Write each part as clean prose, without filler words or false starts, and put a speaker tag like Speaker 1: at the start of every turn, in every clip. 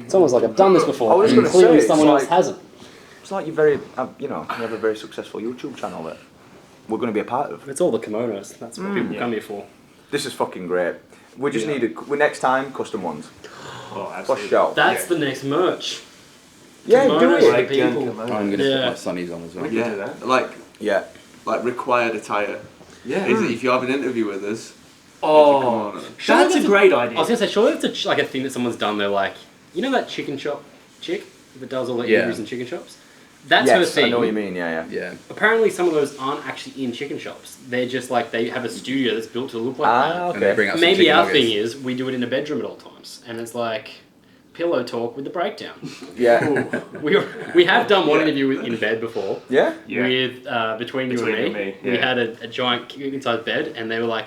Speaker 1: It's almost like I've done this before.
Speaker 2: I was
Speaker 1: and
Speaker 2: gonna
Speaker 1: clearly
Speaker 2: say,
Speaker 1: someone
Speaker 2: it's
Speaker 1: else hasn't.
Speaker 2: It's like you have a very successful YouTube channel that we're going to be a part of.
Speaker 1: It's all the kimonos. That's what people come here for.
Speaker 2: This is fucking great. We just next time, custom ones.
Speaker 3: Oh, absolutely.
Speaker 2: Show.
Speaker 1: That's the next merch.
Speaker 2: Yeah, do
Speaker 1: Kimonos
Speaker 2: it.
Speaker 1: for people.
Speaker 4: I'm going to put my sunnies on as well.
Speaker 3: We can do that.
Speaker 5: Like required attire.
Speaker 3: Yeah.
Speaker 5: Is it if you have an interview with us?
Speaker 3: Oh, that's a great idea.
Speaker 1: I was going to say, surely it's like a thing that someone's done. They're like, you know that chicken shop chick that does all the interviews in chicken shops? That's her thing.
Speaker 2: I know what you mean, yeah.
Speaker 1: Apparently some of those aren't actually in chicken shops. They're just like, they have a studio that's built to look like that.
Speaker 2: Okay.
Speaker 4: And they bring out some
Speaker 1: Maybe
Speaker 4: chicken
Speaker 1: our
Speaker 4: nuggets.
Speaker 1: thing is, we do it in a bedroom at all times. And it's like, pillow talk with the breakdown.
Speaker 2: Yeah.
Speaker 1: We have done one interview in bed before.
Speaker 2: Yeah?
Speaker 1: With between you and me. We had a giant king-size bed, and they were like,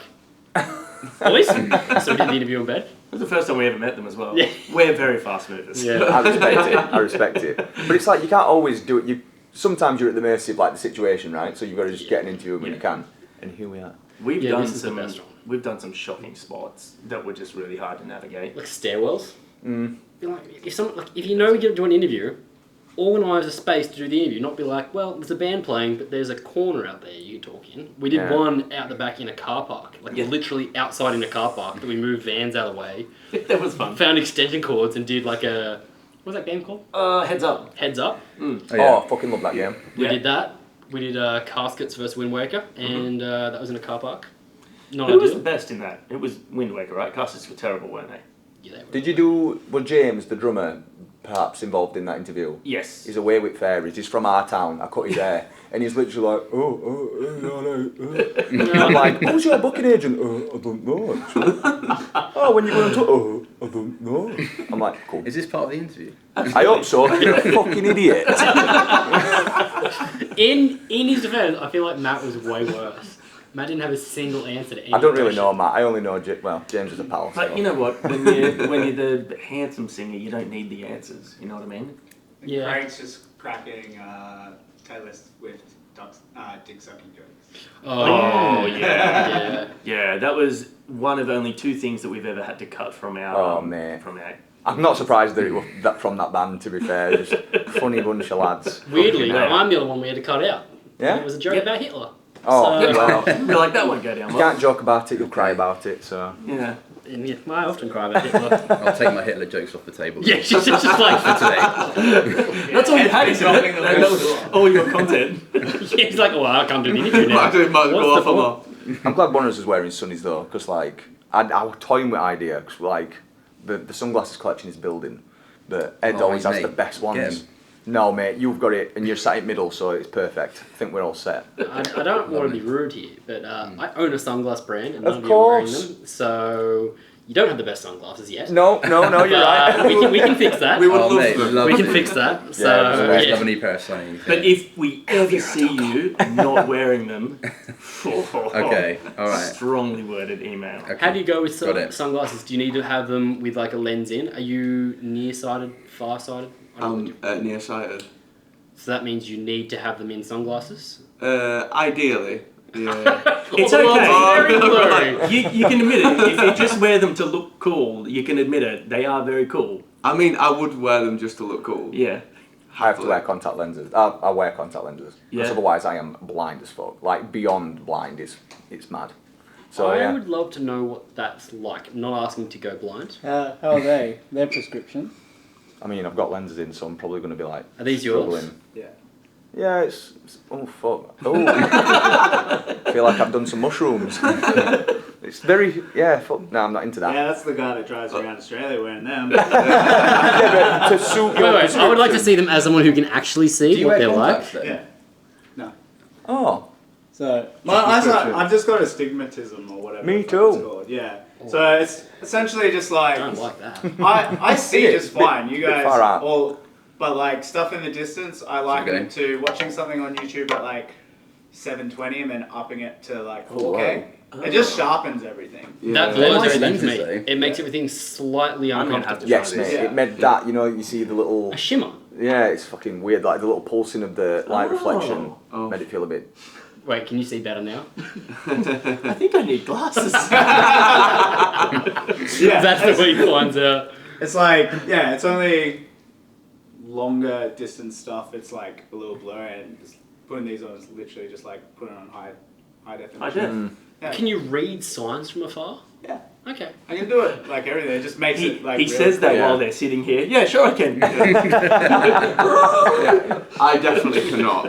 Speaker 1: boys. So we did the interview in bed.
Speaker 3: It was the first time we ever met them as well.
Speaker 1: Yeah.
Speaker 3: We're very fast movers.
Speaker 1: Yeah.
Speaker 2: I respect it. But it's like, you can't always do it. Sometimes you're at the mercy of like the situation, right? So you've got to just get an interview when you can. And here we are.
Speaker 3: We've
Speaker 1: this is the best one.
Speaker 3: We've done some shocking spots that were just really hard to navigate.
Speaker 1: Like stairwells. Be like, if you know we're going to do an interview, organise a space to do the interview. Not be like, well, there's a band playing, but there's a corner out there you can talk in. We did one out the back in a car park, literally outside in a car park. That we moved vans out of the way.
Speaker 3: That was fun.
Speaker 1: Found extension cords and did like a what's that game called?
Speaker 3: Heads Up.
Speaker 1: Heads Up.
Speaker 2: Oh, I fucking love that game.
Speaker 1: We did that. We did Caskets versus Wind Waker, and that was in a car park. Not
Speaker 3: Who was the
Speaker 1: ideal.
Speaker 3: best in that? It was Wind Waker, right? Casters were terrible, weren't they?
Speaker 1: Yeah, they were.
Speaker 2: Did you do, was James, the drummer, perhaps involved in that interview?
Speaker 3: Yes.
Speaker 2: He's away with fairies. He's from our town. I cut his hair. And he's literally like, I'm like, who's your booking agent? I don't know, actually. Oh, when you go to, I don't know. I'm like, cool.
Speaker 4: Is this part of the interview?
Speaker 2: I hope so. You're a fucking idiot.
Speaker 1: In his defense, I feel like Matt was way worse. Matt didn't have a single answer to any
Speaker 2: I don't really
Speaker 1: question.
Speaker 2: know Matt. I only know, James is a pal.
Speaker 3: But
Speaker 2: So.
Speaker 3: you know what? When you're the handsome singer, you don't need the answers. You know what I mean?
Speaker 1: Yeah.
Speaker 6: Craig's just cracking Taylor Swift dick sucking jokes.
Speaker 1: Oh, yeah.
Speaker 3: Yeah, that was one of only 2 things that we've ever had to cut from our.
Speaker 2: Oh, mate.
Speaker 3: From our.
Speaker 2: I'm not surprised that it was from that band, to be fair. Just funny bunch of lads.
Speaker 1: Weirdly,
Speaker 3: Yeah.
Speaker 1: I'm the other one we had to cut out.
Speaker 2: Yeah?
Speaker 1: It was a joke about Hitler.
Speaker 2: Oh,
Speaker 1: So-
Speaker 2: well.
Speaker 3: We're like, that won't go down
Speaker 2: You
Speaker 3: well.
Speaker 2: can't joke about it, you'll cry about it, so.
Speaker 3: Yeah.
Speaker 1: And yeah, I often cry about Hitler.
Speaker 4: I'll take my Hitler jokes off the table.
Speaker 1: Yeah, she's just like,
Speaker 4: today.
Speaker 3: That's all you had, isn't it? That was all your content.
Speaker 1: he's like, well, I can't do the interview now.
Speaker 5: Might go
Speaker 1: What's
Speaker 5: off
Speaker 1: the
Speaker 5: on
Speaker 1: point?
Speaker 2: I'm glad one of us is wearing sunnies though, because like, I was toying with idea, because like, the sunglasses collection is building, but Ed
Speaker 4: Oh,
Speaker 2: always has
Speaker 4: mate.
Speaker 2: the best
Speaker 4: Get
Speaker 2: ones.
Speaker 4: 'em.
Speaker 2: No mate, you've got it, and you're sat in middle, so it's perfect. I think we're all set.
Speaker 1: I don't want to be rude here, but I own a sunglass brand, and
Speaker 2: Of
Speaker 1: none of you are wearing
Speaker 2: course.
Speaker 1: them. So you don't have the best sunglasses yet.
Speaker 2: No, you're right.
Speaker 1: we can fix that.
Speaker 5: We would
Speaker 4: Oh,
Speaker 5: love
Speaker 4: mate,
Speaker 5: them.
Speaker 4: love
Speaker 1: We
Speaker 4: it.
Speaker 1: can fix that. So
Speaker 4: Love
Speaker 1: yeah.
Speaker 4: a new pair of sunnies.
Speaker 3: But if we ever see you not wearing them,
Speaker 4: Okay, alright.
Speaker 3: strongly worded email.
Speaker 4: Okay.
Speaker 1: How do you go with
Speaker 4: Got it.
Speaker 1: sunglasses? Do you need to have them with like a lens in? Are you nearsighted, farsighted? I don't know.
Speaker 5: I'm nearsighted.
Speaker 1: So that means you need to have them in sunglasses?
Speaker 5: Ideally, yeah.
Speaker 3: It's
Speaker 1: Well, the world's
Speaker 3: okay.
Speaker 1: very blurry.
Speaker 3: You can admit it. If you just wear them to look cool, you can admit it. They are very cool.
Speaker 5: I mean, I would wear them just to look cool.
Speaker 3: Yeah.
Speaker 2: I have to wear contact lenses. I wear contact lenses. Because
Speaker 3: Yeah.
Speaker 2: otherwise I am blind as fuck. Like, beyond blind, it's mad. So,
Speaker 1: I
Speaker 2: yeah.
Speaker 1: would love to know what that's like. Not asking to go blind.
Speaker 7: How are they? Their prescription?
Speaker 2: I mean, I've got lenses in, so I'm probably going to be like...
Speaker 1: Are these yours?
Speaker 2: struggling.
Speaker 6: Yeah.
Speaker 2: Yeah, it's oh, fuck. Oh. I feel like I've done some mushrooms. It's very... Yeah, fuck. No, I'm not into that.
Speaker 6: Yeah, that's the guy that drives around Australia wearing them.
Speaker 2: Yeah, but to suit your
Speaker 1: Wait, I would like to
Speaker 2: prescription-
Speaker 1: see them as someone who can actually see
Speaker 4: Do you
Speaker 1: what
Speaker 4: wear
Speaker 1: they're like.
Speaker 4: contacts then?
Speaker 6: Yeah. No.
Speaker 2: Oh.
Speaker 6: So my eyesight, I've just got astigmatism or whatever.
Speaker 2: Me
Speaker 6: the fuck it's
Speaker 2: too.
Speaker 6: called. Yeah. So it's essentially just like
Speaker 1: I don't like that.
Speaker 6: I see
Speaker 2: Yeah,
Speaker 6: just fine. You guys
Speaker 2: far out.
Speaker 6: all, but like stuff in the distance, I liken
Speaker 4: Okay.
Speaker 6: it to watching something on YouTube at like 720 and then upping it to like 4K.
Speaker 2: wow.
Speaker 6: It just sharpens everything.
Speaker 1: That
Speaker 4: They're
Speaker 1: blows
Speaker 4: nice
Speaker 1: everything to me.
Speaker 4: lenses, though.
Speaker 1: It makes everything slightly
Speaker 3: I'm gonna have
Speaker 1: uncomfortable.
Speaker 3: to
Speaker 2: Yes,
Speaker 3: try
Speaker 2: mate.
Speaker 3: this.
Speaker 6: Yeah.
Speaker 2: It made that, you know, you see the little...
Speaker 1: A shimmer.
Speaker 2: Yeah, it's fucking weird. Like, the little pulsing of the light reflection
Speaker 5: Oh.
Speaker 2: made it feel a bit...
Speaker 1: Wait, can you see better now?
Speaker 3: I think I need glasses.
Speaker 6: Yeah.
Speaker 1: That's the way he finds out.
Speaker 6: It's like, yeah, it's only longer distance stuff. It's like a little blurry, and just putting these on is literally just like putting on high definition.
Speaker 3: I did.
Speaker 6: Yeah.
Speaker 1: Can you read signs from afar?
Speaker 6: Yeah.
Speaker 1: Okay.
Speaker 6: I can do it like everything. It just makes it like.
Speaker 3: He
Speaker 6: really
Speaker 3: says that
Speaker 6: clear.
Speaker 3: while they're sitting here. Yeah, sure I can.
Speaker 5: I definitely cannot.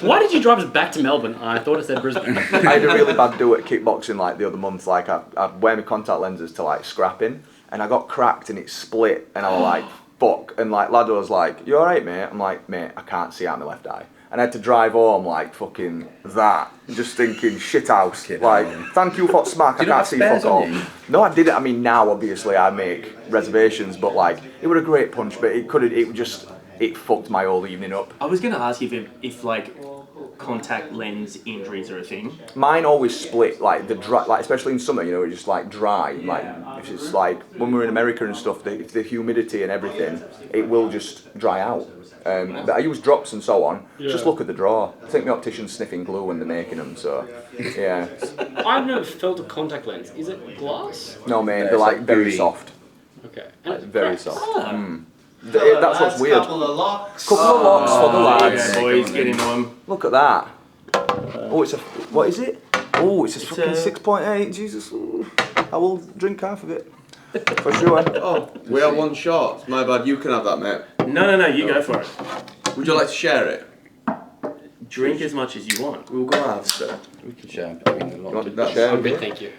Speaker 1: Why did you drive us back to Melbourne? I thought it said Brisbane.
Speaker 2: I had a really bad do at kickboxing like the other month. Like I wear my contact lenses to like scrapping, and I got cracked and it split, and I was like, fuck. And like lad was like, you alright mate? I'm like, mate, I can't see out my left eye. And I had to drive home like fucking that, just thinking shit house.
Speaker 4: Kid,
Speaker 2: like,
Speaker 4: man.
Speaker 2: thank you for smack.
Speaker 4: Do
Speaker 2: I
Speaker 4: you not
Speaker 2: can't
Speaker 4: have
Speaker 2: see
Speaker 4: spares
Speaker 2: fuck all.
Speaker 4: on you?
Speaker 2: No, I didn't. I mean, now obviously I make reservations, but like it was a great punch, but it fucked my whole evening up.
Speaker 3: I was going to ask you if like contact lens injuries are a thing.
Speaker 2: Mine always split, like the dry, like especially in summer, you know, it's just like dry. Like if it's like when we're in America and stuff, the humidity and everything, it will just dry out. But I use drops and so on. Just look at the draw. I think the optician's sniffing glue when they're making them. So yeah.
Speaker 1: I've never felt a contact lens. Is it glass?
Speaker 2: No man,
Speaker 4: Yeah,
Speaker 2: they're
Speaker 4: it's
Speaker 2: like
Speaker 4: like
Speaker 2: very
Speaker 4: gooey.
Speaker 2: soft.
Speaker 1: Okay.
Speaker 2: Like very soft.
Speaker 3: Ah.
Speaker 2: That's what's weird.
Speaker 6: Couple of locks.
Speaker 2: Couple of locks for the lads.
Speaker 3: Yeah, boys, get into them.
Speaker 2: Look at that. Oh, it's a. What is it? Oh, it's a fucking
Speaker 3: a-
Speaker 2: 6.8. Jesus. Ooh. I will drink half of it. For sure.
Speaker 5: Oh, we are one short. My bad. You can have that, mate.
Speaker 3: No, you go for it.
Speaker 5: Would you like to share it?
Speaker 3: Drink as much as you want.
Speaker 5: We'll go after.
Speaker 4: We can share between the lot.
Speaker 2: Want
Speaker 5: That's
Speaker 2: share
Speaker 1: I'm
Speaker 2: a
Speaker 1: good,
Speaker 2: bit?
Speaker 1: thank you.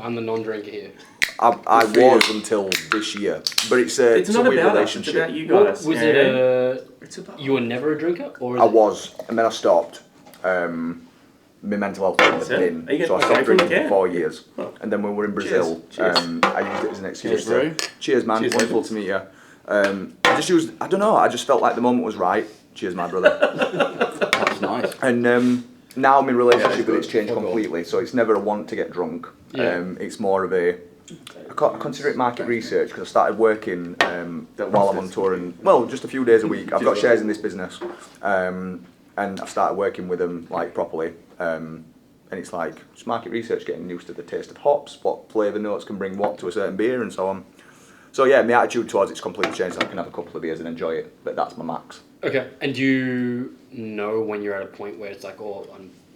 Speaker 1: I'm the non-drinker here.
Speaker 2: I was until this year, but it's a
Speaker 3: It's not
Speaker 2: weird
Speaker 3: about us, it's
Speaker 2: relationship.
Speaker 3: about you
Speaker 1: What,
Speaker 3: guys.
Speaker 1: was
Speaker 3: yeah.
Speaker 1: it
Speaker 5: It's about.
Speaker 1: you were never a drinker? Or is
Speaker 2: I
Speaker 1: it-
Speaker 2: was, and then I stopped. My mental health took
Speaker 3: So,
Speaker 2: the bin,
Speaker 3: are you
Speaker 2: so I
Speaker 3: getting-
Speaker 2: stopped
Speaker 3: okay from the
Speaker 2: drinking
Speaker 3: can?
Speaker 2: for 4 years.
Speaker 3: Oh.
Speaker 2: And then when we were in Brazil,
Speaker 5: Cheers.
Speaker 2: I used it as an excuse.
Speaker 4: Cheers, bro.
Speaker 2: Cheers, man.
Speaker 3: Cheers,
Speaker 2: Wonderful to meet you. I just used. I don't know. I just felt like the moment was right. Cheers, my brother.
Speaker 4: That's nice.
Speaker 2: And now my relationship
Speaker 5: it's
Speaker 2: with it's
Speaker 5: good.
Speaker 2: changed
Speaker 4: Fuck off.
Speaker 2: completely. So it's never a want to get drunk.
Speaker 1: Yeah.
Speaker 2: It's more of a. I consider it market research because I started working while I'm on tour and well, just a few days a week. I've got shares in this business, and I've started working with them like properly. And it's like just market research, getting used to the taste of hops, what flavour notes can bring what to a certain beer, and so on. So yeah, my attitude towards it's completely changed. I can have a couple of beers and enjoy it, but that's my max.
Speaker 1: Okay. And do you know when you're at a point where it's like, oh,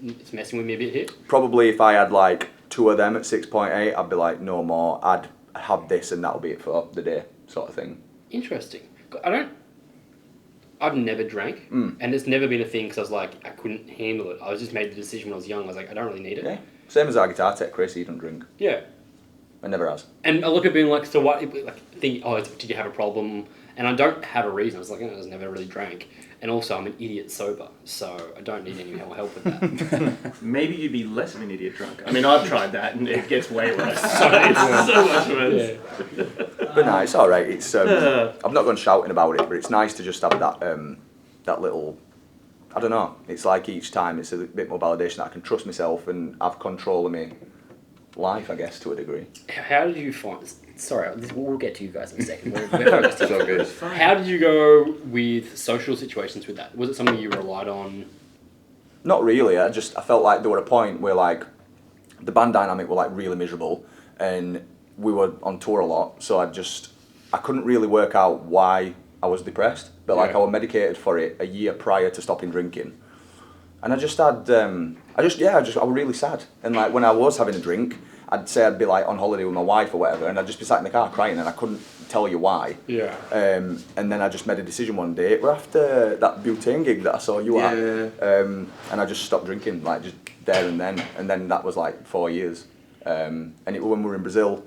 Speaker 1: it's messing with me a bit here?
Speaker 2: Probably if I had like 2 of them at 6.8, I'd be like, no more. I'd have this and that'll be it for the day, sort of thing.
Speaker 1: Interesting. I've never drank, and it's never been a thing because I was like, I couldn't handle it. I was just made the decision when I was young. I was like, I don't really need it.
Speaker 2: Yeah. Same as our guitar tech, Chris. He doesn't drink.
Speaker 1: Yeah.
Speaker 2: And never has.
Speaker 1: And I look at being like, so what? Like, think, oh, did you have a problem? And I don't have a reason. I was like, I just never really drank. And also, I'm an idiot sober, so I don't need any help with that.
Speaker 3: Maybe you'd be less of an idiot drunk. I mean, I've tried that and it gets way worse. So it's so much worse.
Speaker 2: But no, it's all right. It's I've not gone shouting about it, but it's nice to just have that little. I don't know. It's like each time it's a bit more validation that I can trust myself and have control of my life, I guess, to a degree.
Speaker 1: How did you find? Sorry, we'll get to you guys in a second. We're focused
Speaker 4: It's
Speaker 1: here.
Speaker 4: all good.
Speaker 1: How did you go with social situations with that? Was it something you relied on?
Speaker 2: Not really. I felt like there were a point where like the band dynamic were like really miserable, and we were on tour a lot. So I couldnly really work out why I was depressed. But like I was medicated for it a year prior to stopping drinking, and I just had I was really sad. And like when I was having a drink, I'd say I'd be like on holiday with my wife or whatever, and I'd just be sat in the car crying, and I couldn't tell you why.
Speaker 1: Yeah.
Speaker 2: And then I just made a decision one day. We're after that butane gig that I saw you at, and I just stopped drinking, like just there and then that was like 4 years. And it was when we were in Brazil,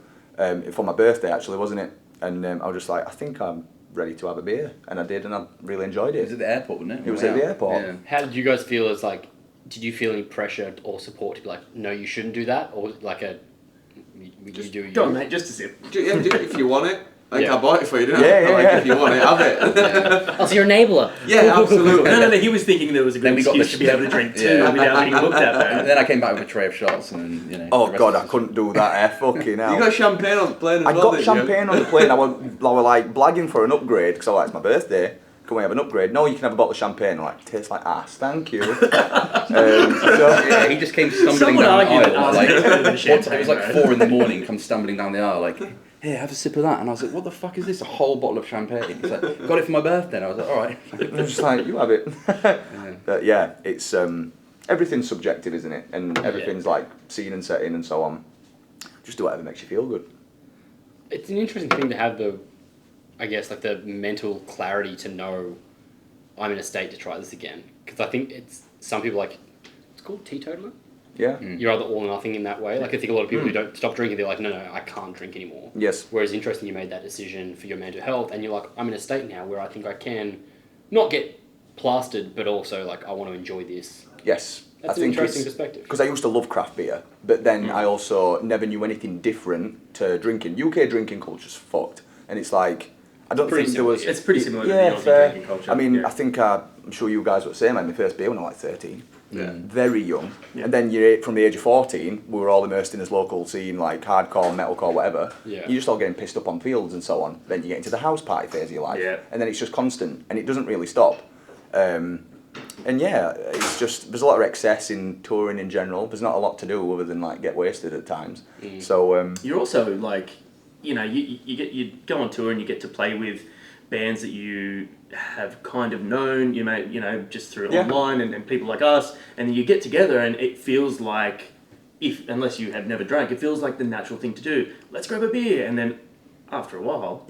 Speaker 2: for my birthday actually, wasn't it? And I was just like, I think I'm ready to have a beer, and I did, and I really enjoyed
Speaker 4: It was
Speaker 2: it.
Speaker 4: at the airport, wasn't it?
Speaker 2: It was at the airport.
Speaker 4: Yeah.
Speaker 1: How did you guys feel as like, did you feel any pressure or support to be like, no, you shouldn't do that? Or like you do you?
Speaker 3: Go on, mate, just a sip.
Speaker 5: Do it if you want it. I think
Speaker 1: Yeah.
Speaker 5: I bought it for you, didn't I?
Speaker 2: Yeah,
Speaker 5: Like,
Speaker 2: yeah.
Speaker 5: if you want it, have it.
Speaker 1: Oh, so you're an enabler.
Speaker 5: Yeah, absolutely.
Speaker 3: No, he was thinking there was a good
Speaker 4: Then we got
Speaker 3: excuse
Speaker 4: the
Speaker 3: to be able to drink too
Speaker 4: Yeah.
Speaker 3: without being looked at
Speaker 4: And
Speaker 3: though.
Speaker 4: then I came back with a tray of shots, and then, you know.
Speaker 2: Oh
Speaker 4: the rest
Speaker 2: God,
Speaker 4: of
Speaker 2: I
Speaker 4: us-
Speaker 2: couldn't do that. Fucking hell.
Speaker 5: You got champagne on the plane as
Speaker 2: I
Speaker 5: well,
Speaker 2: got
Speaker 5: didn't
Speaker 2: champagne on the plane. I was like blagging for an upgrade because I was like, it's my birthday. Can we have an upgrade? No, you can have a bottle of champagne. I'm like, tastes like ass. Thank you. So
Speaker 4: Yeah, he just came stumbling
Speaker 3: Someone
Speaker 4: down the
Speaker 3: argued that
Speaker 4: aisle.
Speaker 3: ass
Speaker 4: Like,
Speaker 3: tasted better than
Speaker 4: it was
Speaker 3: champagne,
Speaker 4: like
Speaker 3: right?
Speaker 4: 4 in the morning, come stumbling down the aisle, like, here, have a sip of that. And I was like, what the fuck is this? A whole bottle of champagne. He's like, got it for my birthday. And I was like, all right.
Speaker 2: I'm just like, you have it. But yeah, it's everything's subjective, isn't it? And everything's like scene and setting and so on. Just do whatever makes you feel good.
Speaker 1: It's an interesting thing to have the mental clarity to know I'm in a state to try this again. Because I think some people it's called teetotaler.
Speaker 2: Yeah.
Speaker 1: You're either all or nothing in that way. Like I think a lot of people who don't stop drinking, they're like, no, I can't drink anymore.
Speaker 2: Yes.
Speaker 1: Whereas interesting, you made that decision for your mental health, and you're like, I'm in a state now where I think I can not get plastered, but also like I want to enjoy this.
Speaker 2: Yes.
Speaker 1: That's an interesting perspective.
Speaker 2: Because I used to love craft beer, but then I also never knew anything different to drinking. UK drinking culture's fucked, and it's like I don't think there was.
Speaker 3: It's pretty similar to the Aussie
Speaker 2: fair.
Speaker 3: drinking culture.
Speaker 2: I mean, I think I'm sure you guys were the same. I had my first beer when I was like 13.
Speaker 5: Yeah.
Speaker 2: Very young.
Speaker 3: Yeah.
Speaker 2: And then you're from the age of 14, we were all immersed in this local scene, like hardcore, metalcore, whatever.
Speaker 1: Yeah.
Speaker 2: You're just all getting pissed up on fields and so on. Then you get into the house party phase of your life.
Speaker 3: Yeah.
Speaker 2: And then it's just constant, and it doesn't really stop. And yeah, it's just, there's a lot of excess in touring in general. There's not a lot to do other than like get wasted at times. So
Speaker 3: you're also like, you go on tour and you get to play with bands that you have kind of known, just through online and people like us, and then you get together and it feels like, unless you have never drank, it feels like the natural thing to do. Let's grab a beer, and then after a while,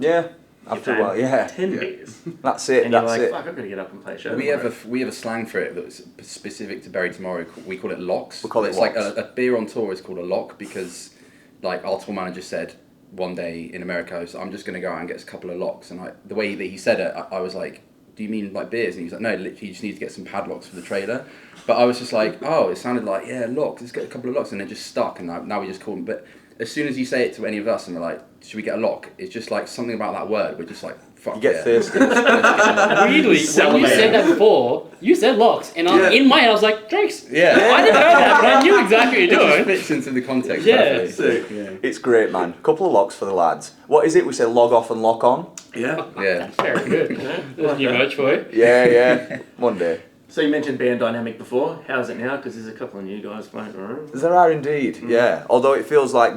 Speaker 2: after a while,
Speaker 3: 10 beers.
Speaker 2: That's it.
Speaker 3: And
Speaker 2: that's
Speaker 3: you're like,
Speaker 2: it.
Speaker 3: fuck, I've got to get up and play a show.
Speaker 4: We have a slang for it that's specific to Bury Tomorrow. We call it locks.
Speaker 2: We call it
Speaker 4: it's
Speaker 2: locks.
Speaker 4: like a beer on tour is called a lock because, like, our tour manager said one day in America, so I'm just going to go out and get a couple of locks. And the way that he said it, I was like, do you mean like beers? And he was like, no, literally, you just need to get some padlocks for the trailer. But I was just like, oh, it sounded like, yeah, locks, let's get a couple of locks. And it just stuck, and now we just call them. But as soon as you say it to any of us and we're like, should we get a lock? It's just like something about that word. We're just like, fuck.
Speaker 2: You get thirsty.
Speaker 1: Weirdly, when you said that before, you said locks, and in my head I was like, drinks.
Speaker 4: Yeah.
Speaker 1: I didn't know that, but I knew exactly what you're
Speaker 4: It just
Speaker 1: doing.
Speaker 4: fits into the context.
Speaker 1: Yeah.
Speaker 4: perfectly.
Speaker 2: It's great, man. Couple of locks for the lads. What is it? We say log off and lock on?
Speaker 5: Yeah.
Speaker 4: Yeah.
Speaker 1: Very good. There's a new merch for you.
Speaker 2: Yeah. One day.
Speaker 3: So you mentioned band dynamic before. How's it now? Because there's a couple of new guys playing around.
Speaker 2: There are indeed, yeah. Although it feels like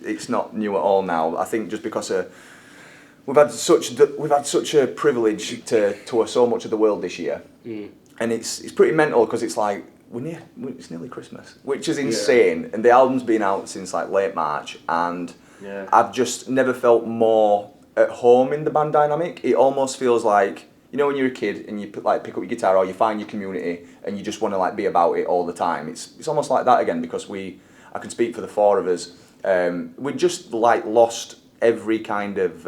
Speaker 2: it's not new at all now. I think just because we've had such a privilege to tour so much of the world this year, and it's pretty mental because it's like it's nearly Christmas, which is insane. And the album's been out since like late March, and I've just never felt more at home in the band dynamic. It almost feels like, when you're a kid and you pick up your guitar or you find your community and you just want to like be about it all the time. It's almost like that again because I can speak for the four of us. We just like lost every kind of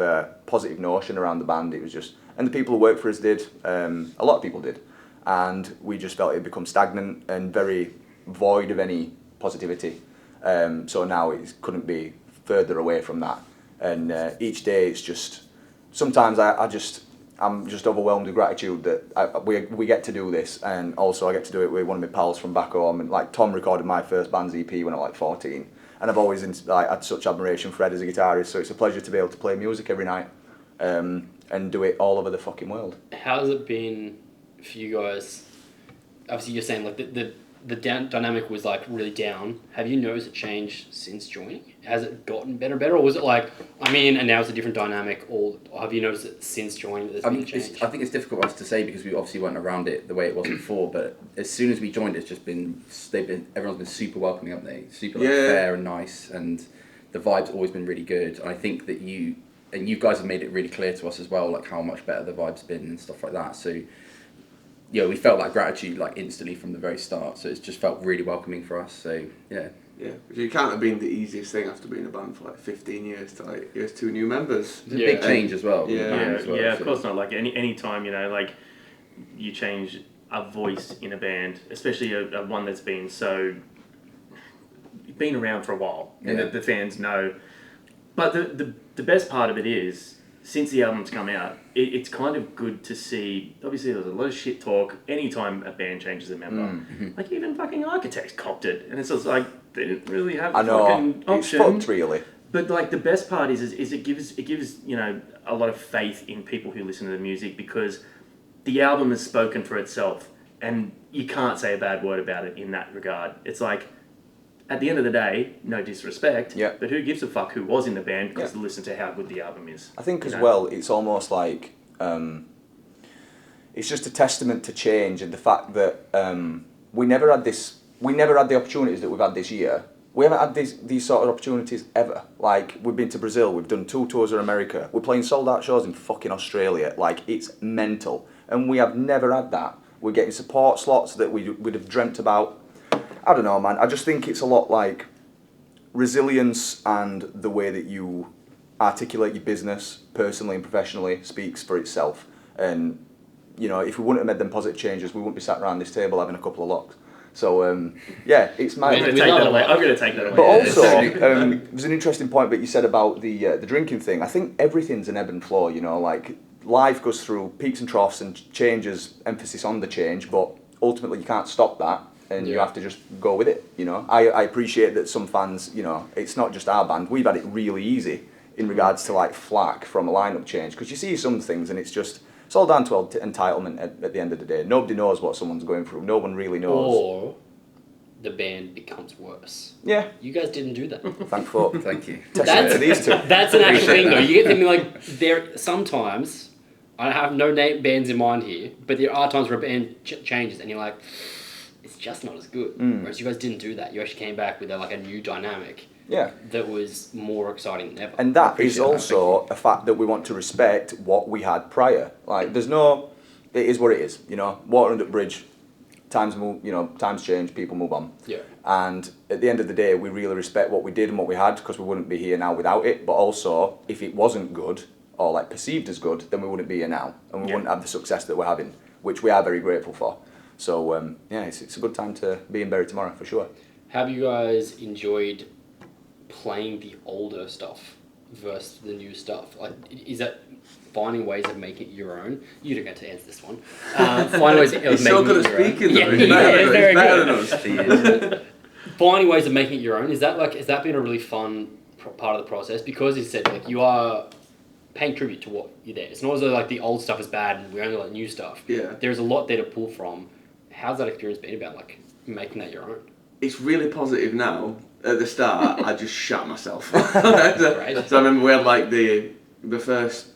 Speaker 2: positive notion around the band. It was just, and the people who worked for us did. A lot of people did, and we just felt it had become stagnant and very void of any positivity. So now it couldn't be further away from that. And each day it's just, sometimes I'm just overwhelmed with gratitude that we get to do this, and also I get to do it with one of my pals from back home. And like Tom recorded my first band's EP when I was like 14, and I've always had such admiration for Ed as a guitarist. So it's a pleasure to be able to play music every night and do it all over the fucking world.
Speaker 1: How's it been for you guys? Obviously, you're saying like the dynamic was like really down. Have you noticed a change since joining? Has it gotten better, or was it like, and now it's a different dynamic, or have you noticed it since joining that there's been a change?
Speaker 4: I think it's difficult for us to say because we obviously weren't around it the way it was before, but as soon as we joined, it's just everyone's been super welcoming, haven't they? Super fair and nice, and the vibe's always been really good. And I think that you guys have made it really clear to us as well, like how much better the vibe's been and stuff like that. So we felt that gratitude like instantly from the very start. So it's just felt really welcoming for us. So yeah.
Speaker 5: Yeah, it can't have been the easiest thing after being in a band for like 15 years to like, here's 2 new members.
Speaker 4: It's a big change as well.
Speaker 3: Of course not. Like any time, like you change a voice in a band, especially a one that's been around for a while, and the fans know. But the best part of it is, since the album's come out, it's kind of good to see. Obviously, there's a lot of shit talk anytime a band changes a member. Mm-hmm. Like even fucking Architects copped it, and it's just like they didn't really have a fucking option.
Speaker 2: It's fucked, really.
Speaker 3: But like the best part is it gives a lot of faith in people who listen to the music, because the album has spoken for itself, and you can't say a bad word about it in that regard. It's like at the end of the day, no disrespect,
Speaker 2: Yeah.
Speaker 3: but who gives a fuck who was in the band because they listen to how good the album is.
Speaker 2: I think as well, it's almost like it's just a testament to change and the fact that we never had the opportunities that we've had this year. We haven't had these sort of opportunities ever. Like, we've been to Brazil, we've done 2 tours of America, we're playing sold out shows in fucking Australia. Like, it's mental. And we have never had that. We're getting support slots that we'd have dreamt about. I don't know, man. I just think it's a lot like resilience, and the way that you articulate your business personally and professionally speaks for itself. And, you know, if we wouldn't have made them positive changes, we wouldn't be sat around this table having a couple of locks. So, yeah, it's my...
Speaker 3: I'm going to take that away.
Speaker 2: But also, there's an interesting point that you said about the drinking thing. I think everything's an ebb and flow, you know, like life goes through peaks and troughs and changes, emphasis on the change, but ultimately you can't stop that, and you have to just go with it, you know. I appreciate that some fans, you know, it's not just our band, we've had it really easy in regards to like flack from a lineup change, because you see some things and it's all down to entitlement at the end of the day. Nobody knows what someone's going through. No one really knows.
Speaker 1: Or the band becomes worse.
Speaker 2: Yeah.
Speaker 1: You guys didn't do that.
Speaker 2: Thank you.
Speaker 1: That's,
Speaker 2: these two.
Speaker 1: That's an actual thing though. You get thinking like, there sometimes, I have no bands in mind here, but there are times where a band changes and you're like, it's just not as good. Whereas you guys didn't do that. You actually came back with a new dynamic.
Speaker 2: Yeah.
Speaker 1: That was more exciting than ever.
Speaker 2: And that is also a fact that we want to respect what we had prior. Like, it is what it is, you know. Water under the bridge, times change, people move on.
Speaker 1: Yeah.
Speaker 2: And at the end of the day, we really respect what we did and what we had, because we wouldn't be here now without it. But also, if it wasn't good, or like perceived as good, then we wouldn't be here now, and we wouldn't have the success that we're having, which we are very grateful for. So, it's a good time to be in Bury tomorrow, for sure.
Speaker 1: Have you guys enjoyed playing the older stuff versus the new stuff? Like, is that finding ways of making it your own? You don't get to answer this one. Finding ways of making it your own.
Speaker 5: He's so good at speaking, though.
Speaker 1: He's better
Speaker 5: than us.
Speaker 1: Finding ways of making it your own, has that been a really fun part of the process? Because you said, like, you are paying tribute to what you're there. It's not as though like the old stuff is bad and we only like new stuff.
Speaker 5: Yeah. There's
Speaker 1: a lot there to pull from. How's that experience been about, like, making that your own?
Speaker 5: It's really positive now. At the start, I just shat myself. So I remember we had like the first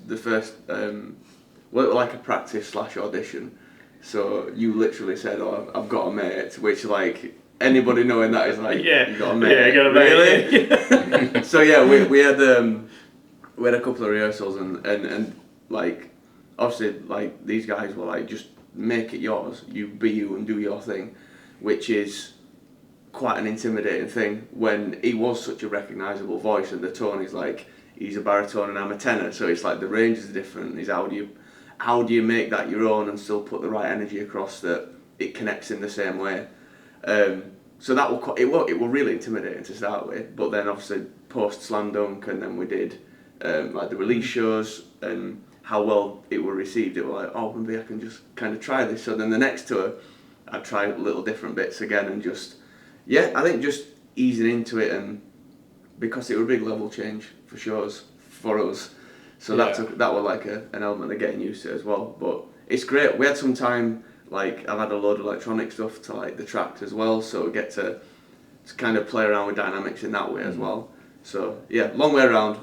Speaker 5: like a practice / audition. So you literally said, "Oh, I've got a mate," which like anybody knowing that is like, "You got a mate."
Speaker 3: Yeah, I got a mate.
Speaker 5: Really? So yeah, we had a couple of rehearsals and like obviously like these guys were like, just make it yours. You be you and do your thing, which is quite an intimidating thing when he was such a recognisable voice, and the tone is like, he's a baritone and I'm a tenor, so it's like the range is different. Is how do you make that your own and still put the right energy across that it connects in the same way. So that it was really intimidating to start with, but then obviously post Slam Dunk, and then we did like the release shows, and how well it was received. It was like, oh, maybe I can just kind of try this. So then the next tour, I tried little different bits again, and just I think just easing into it, and because it was a big level change for shows for us, so that was like an element of getting used to it as well. But it's great. We had some time. Like, I've had a load of electronic stuff to like the tracks as well, so we get to kind of play around with dynamics in that way as well. So yeah, long way around.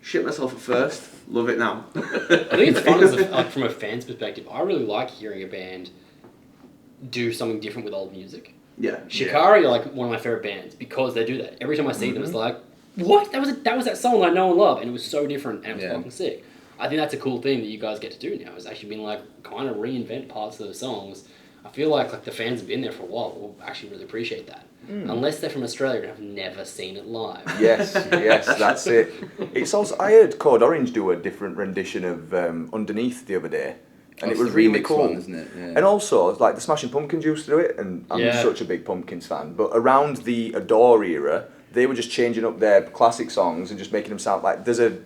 Speaker 5: Shit myself at first, love it now.
Speaker 1: I think it's fun like from a fan's perspective. I really like hearing a band do something different with old music.
Speaker 5: Yeah.
Speaker 1: Shikari are like one of my favorite bands because they do that. Every time I see them, it's like, what? That was that song I know and love, and it was so different, and it was fucking sick. I think that's a cool thing that you guys get to do now, is actually being like, kind of reinvent parts of those songs. I feel like the fans have been there for a while will actually really appreciate that. Unless they're from Australia and have never seen it live.
Speaker 2: Yes, that's it. It's also, I heard Code Orange do a different rendition of Underneath the other day, and it was really cool,
Speaker 4: one, isn't it? Yeah.
Speaker 2: And also, like, the Smashing Pumpkins used to do it, and I'm such a big Pumpkins fan. But around the Adore era, they were just changing up their classic songs and just making them sound like there's a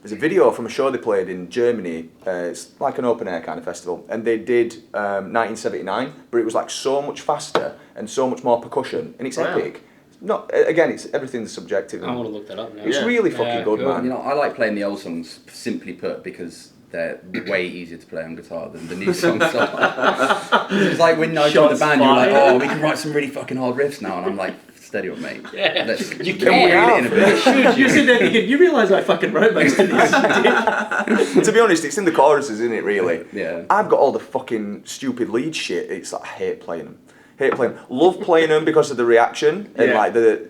Speaker 2: video from a show they played in Germany. It's like an open air kind of festival, and they did 1979, but it was like so much faster and so much more percussion, and it's epic. It's everything's subjective.
Speaker 1: I want to look that up now.
Speaker 2: It's really fucking good, man.
Speaker 4: You know, I like playing the old songs, simply put, because they're way easier to play on guitar than the new songs are. It's like when I joined the band, you're like, oh, we can write some really fucking hard riffs now, and I'm like, Steady on, mate.
Speaker 1: Yeah.
Speaker 4: Let's
Speaker 1: You
Speaker 4: can we
Speaker 1: can.
Speaker 4: it in a bit.
Speaker 3: You sit there thinking, you realise I fucking wrote most of this.
Speaker 2: To be honest, it's in the choruses, isn't it? Really.
Speaker 4: Yeah.
Speaker 2: I've got all the fucking stupid lead shit. It's like I hate playing them. Love playing them because of the reaction and like the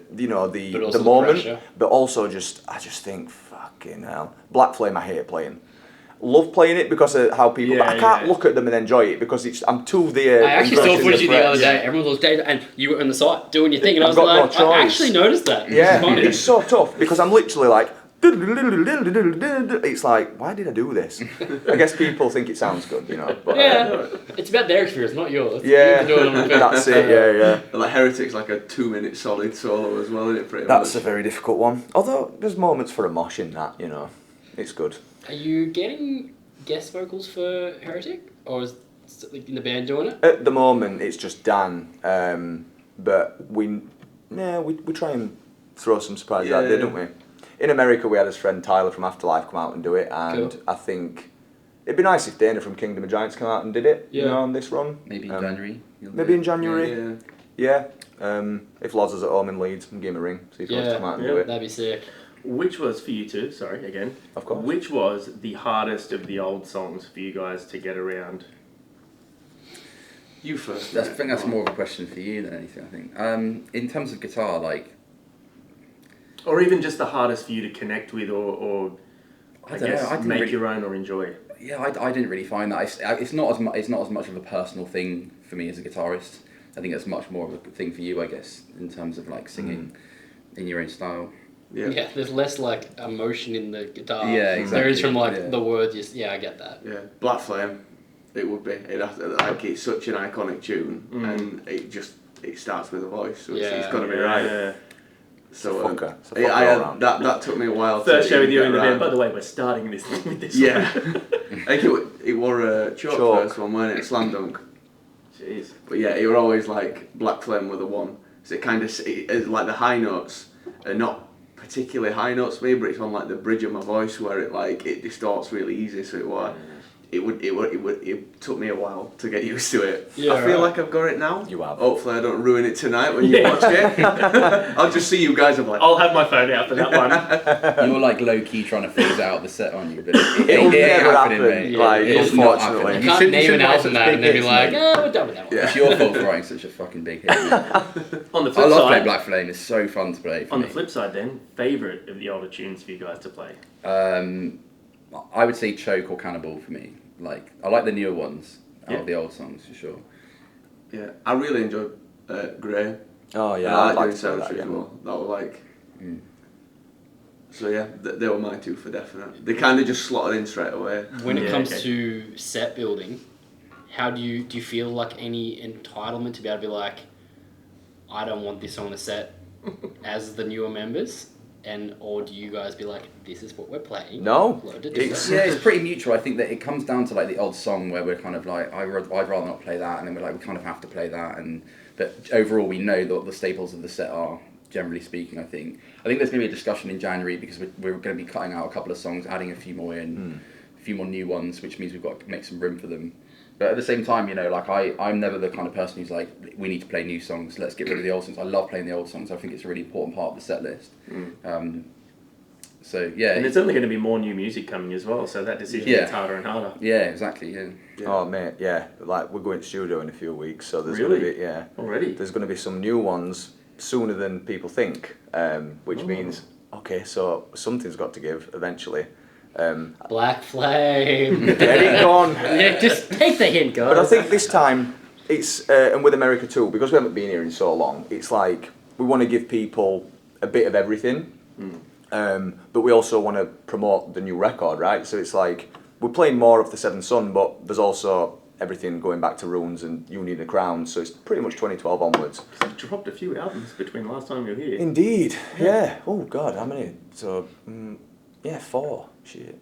Speaker 2: moment,
Speaker 1: pressure.
Speaker 2: but also I just think fucking hell. Black Flame I hate playing. Love playing it because of how people. But I can't look at them and enjoy it because I'm too there.
Speaker 1: I actually saw footage the other day. Everyone was dead, and you were on the site doing your thing, and I was
Speaker 2: got
Speaker 1: like,
Speaker 2: no choice.
Speaker 1: I actually noticed that.
Speaker 2: Yeah,
Speaker 1: It's funny.
Speaker 2: it's so tough because I'm literally like. It's like, why did I do this? I guess people think it sounds good, you know. But,
Speaker 1: it's about their experience, not yours.
Speaker 2: Yeah,
Speaker 1: You can do it on the
Speaker 2: that's it. Yeah.
Speaker 5: Like Heretic's like a 2-minute solid solo as well, isn't it? Pretty
Speaker 2: That's
Speaker 5: much.
Speaker 2: a very difficult one. Although there's moments for a mosh in that, you know, it's good.
Speaker 1: Are you getting guest vocals for Heretic, or is in the band doing it?
Speaker 2: At the moment, it's just Dan, but we try and throw some surprises out there, don't we? In America, we had his friend Tyler from Afterlife come out and do it, and
Speaker 1: Cool.
Speaker 2: I think it'd be nice if Dana from Kingdom of Giants come out and did it, you know, on this run.
Speaker 4: Maybe in January.
Speaker 2: Maybe in January. Yeah. If Loz is at home in Leeds, give him a ring, see if he wants to come out and do it.
Speaker 1: That'd be sick.
Speaker 3: Which was for you two, sorry, again.
Speaker 2: Of course.
Speaker 3: Which was the hardest of the old songs for you guys to get around?
Speaker 5: You first.
Speaker 4: I think that's more of a question for you than anything, I think. In terms of guitar, like...
Speaker 3: Or even just the hardest for you to connect with or I
Speaker 4: don't
Speaker 3: guess,
Speaker 4: know, I didn't
Speaker 3: make
Speaker 4: really-
Speaker 3: your own or enjoy?
Speaker 4: Yeah, I didn't really find that. It's not as much of a personal thing for me as a guitarist. I think it's much more of a thing for you, I guess, in terms of like singing in your own style.
Speaker 1: Yeah, there's less like emotion in the guitar.
Speaker 4: Yeah, exactly.
Speaker 1: There is from like the words. I get that.
Speaker 5: Yeah, Black Flame. It would be. Like it's such an iconic tune, and it starts with a voice, so it's got to be right.
Speaker 3: Yeah.
Speaker 5: So
Speaker 2: Fucker. It's a fucker
Speaker 5: that took me a while.
Speaker 3: First
Speaker 5: to
Speaker 3: show with you in the
Speaker 5: get
Speaker 3: band. By
Speaker 5: around.
Speaker 3: the way, we're starting this with this
Speaker 5: Yeah,
Speaker 3: one.
Speaker 5: I think it wore a chalk first one, wasn't it? Slam Dunk.
Speaker 3: Jeez.
Speaker 5: But yeah, you were always like Black Flame with a 1. So it kind of like the high notes are not particularly high notes for me, but it's on like the bridge of my voice where it distorts really easy. So it took me a while to get used to it.
Speaker 1: Yeah,
Speaker 5: I feel like I've got it now.
Speaker 2: You have.
Speaker 5: Hopefully I don't ruin it tonight when you watch it. I'll just see you guys. I'm like,
Speaker 3: I'll have my phone out for that one.
Speaker 4: You're like low key trying to phase out the set on you, but
Speaker 2: It'll
Speaker 4: ain't
Speaker 2: never
Speaker 4: happening,
Speaker 2: happen,
Speaker 4: mate.
Speaker 2: like,
Speaker 4: It's not
Speaker 2: unfortunately.
Speaker 4: happening.
Speaker 1: You can't
Speaker 4: shouldn't-
Speaker 1: name an
Speaker 4: shouldn't write
Speaker 1: album
Speaker 4: such
Speaker 1: that
Speaker 4: big
Speaker 1: and then be
Speaker 4: hits,
Speaker 1: like,
Speaker 4: mate.
Speaker 1: we're done with that one.
Speaker 2: Yeah.
Speaker 4: It's your fault for writing such a fucking big hit. Mate.
Speaker 3: On the
Speaker 4: I
Speaker 3: flip
Speaker 4: love
Speaker 3: side,
Speaker 4: playing Black Flame. It's so fun to play. For
Speaker 3: on
Speaker 4: me.
Speaker 3: the flip side, then, favourite of the older tunes for you guys to play?
Speaker 4: I would say Choke or Cannibal for me. Like I like the newer ones out of the old songs for sure.
Speaker 5: yeah, I really enjoyed Grey.
Speaker 2: Oh
Speaker 5: And
Speaker 2: yeah,
Speaker 5: I
Speaker 2: I'd
Speaker 5: like
Speaker 2: like
Speaker 5: doing
Speaker 2: to say
Speaker 5: Cemetery
Speaker 2: that
Speaker 5: as
Speaker 2: again.
Speaker 5: well. That was like. So yeah, they were my two for definite. They kind of just slotted in straight away.
Speaker 1: When it
Speaker 3: Yeah,
Speaker 1: comes
Speaker 3: okay.
Speaker 1: to set building, how do you feel like any entitlement to be able to be like, I don't want this on the set as the newer members, or do you guys be like, this is what we're playing?
Speaker 2: No,
Speaker 1: Load it
Speaker 2: it's-
Speaker 1: down.
Speaker 4: It's pretty mutual. I think that it comes down to like the odd song where we're kind of like I'd rather not play that, and then we're like we kind of have to play that, but overall we know that the staples of the set are, generally speaking. I think there's going to be a discussion in January because we're going to be cutting out a couple of songs, adding a few more in, a few more new ones, which means we've got to make some room for them. But at the same time, you know, like I'm never the kind of person who's like, we need to play new songs, let's get rid of the old songs. I love playing the old songs. I think it's a really important part of the set list. So yeah.
Speaker 3: And there's only going to be more new music coming as well, so that decision gets harder and harder.
Speaker 4: Yeah, exactly. Yeah.
Speaker 2: Oh mate, yeah. Like we're going to studio in a few weeks, so there's
Speaker 3: Really?
Speaker 2: going to be
Speaker 3: Already?
Speaker 2: There's going to be some new ones sooner than people think, which means okay, so something's got to give eventually.
Speaker 1: Black Flame.
Speaker 2: Get it gone.
Speaker 1: Yeah, just take the hint, guys.
Speaker 2: But I think this time it's and with America too, because we haven't been here in so long. It's like we want to give people a bit of everything, but we also want to promote the new record, right? So it's like we're playing more of the Seventh Son, but there's also everything going back to Runes and You Need a Crown. So it's pretty much 2012 onwards.
Speaker 3: You dropped a few albums between last time you were here.
Speaker 2: Indeed, yeah. Oh God, how many? So 4. Shit.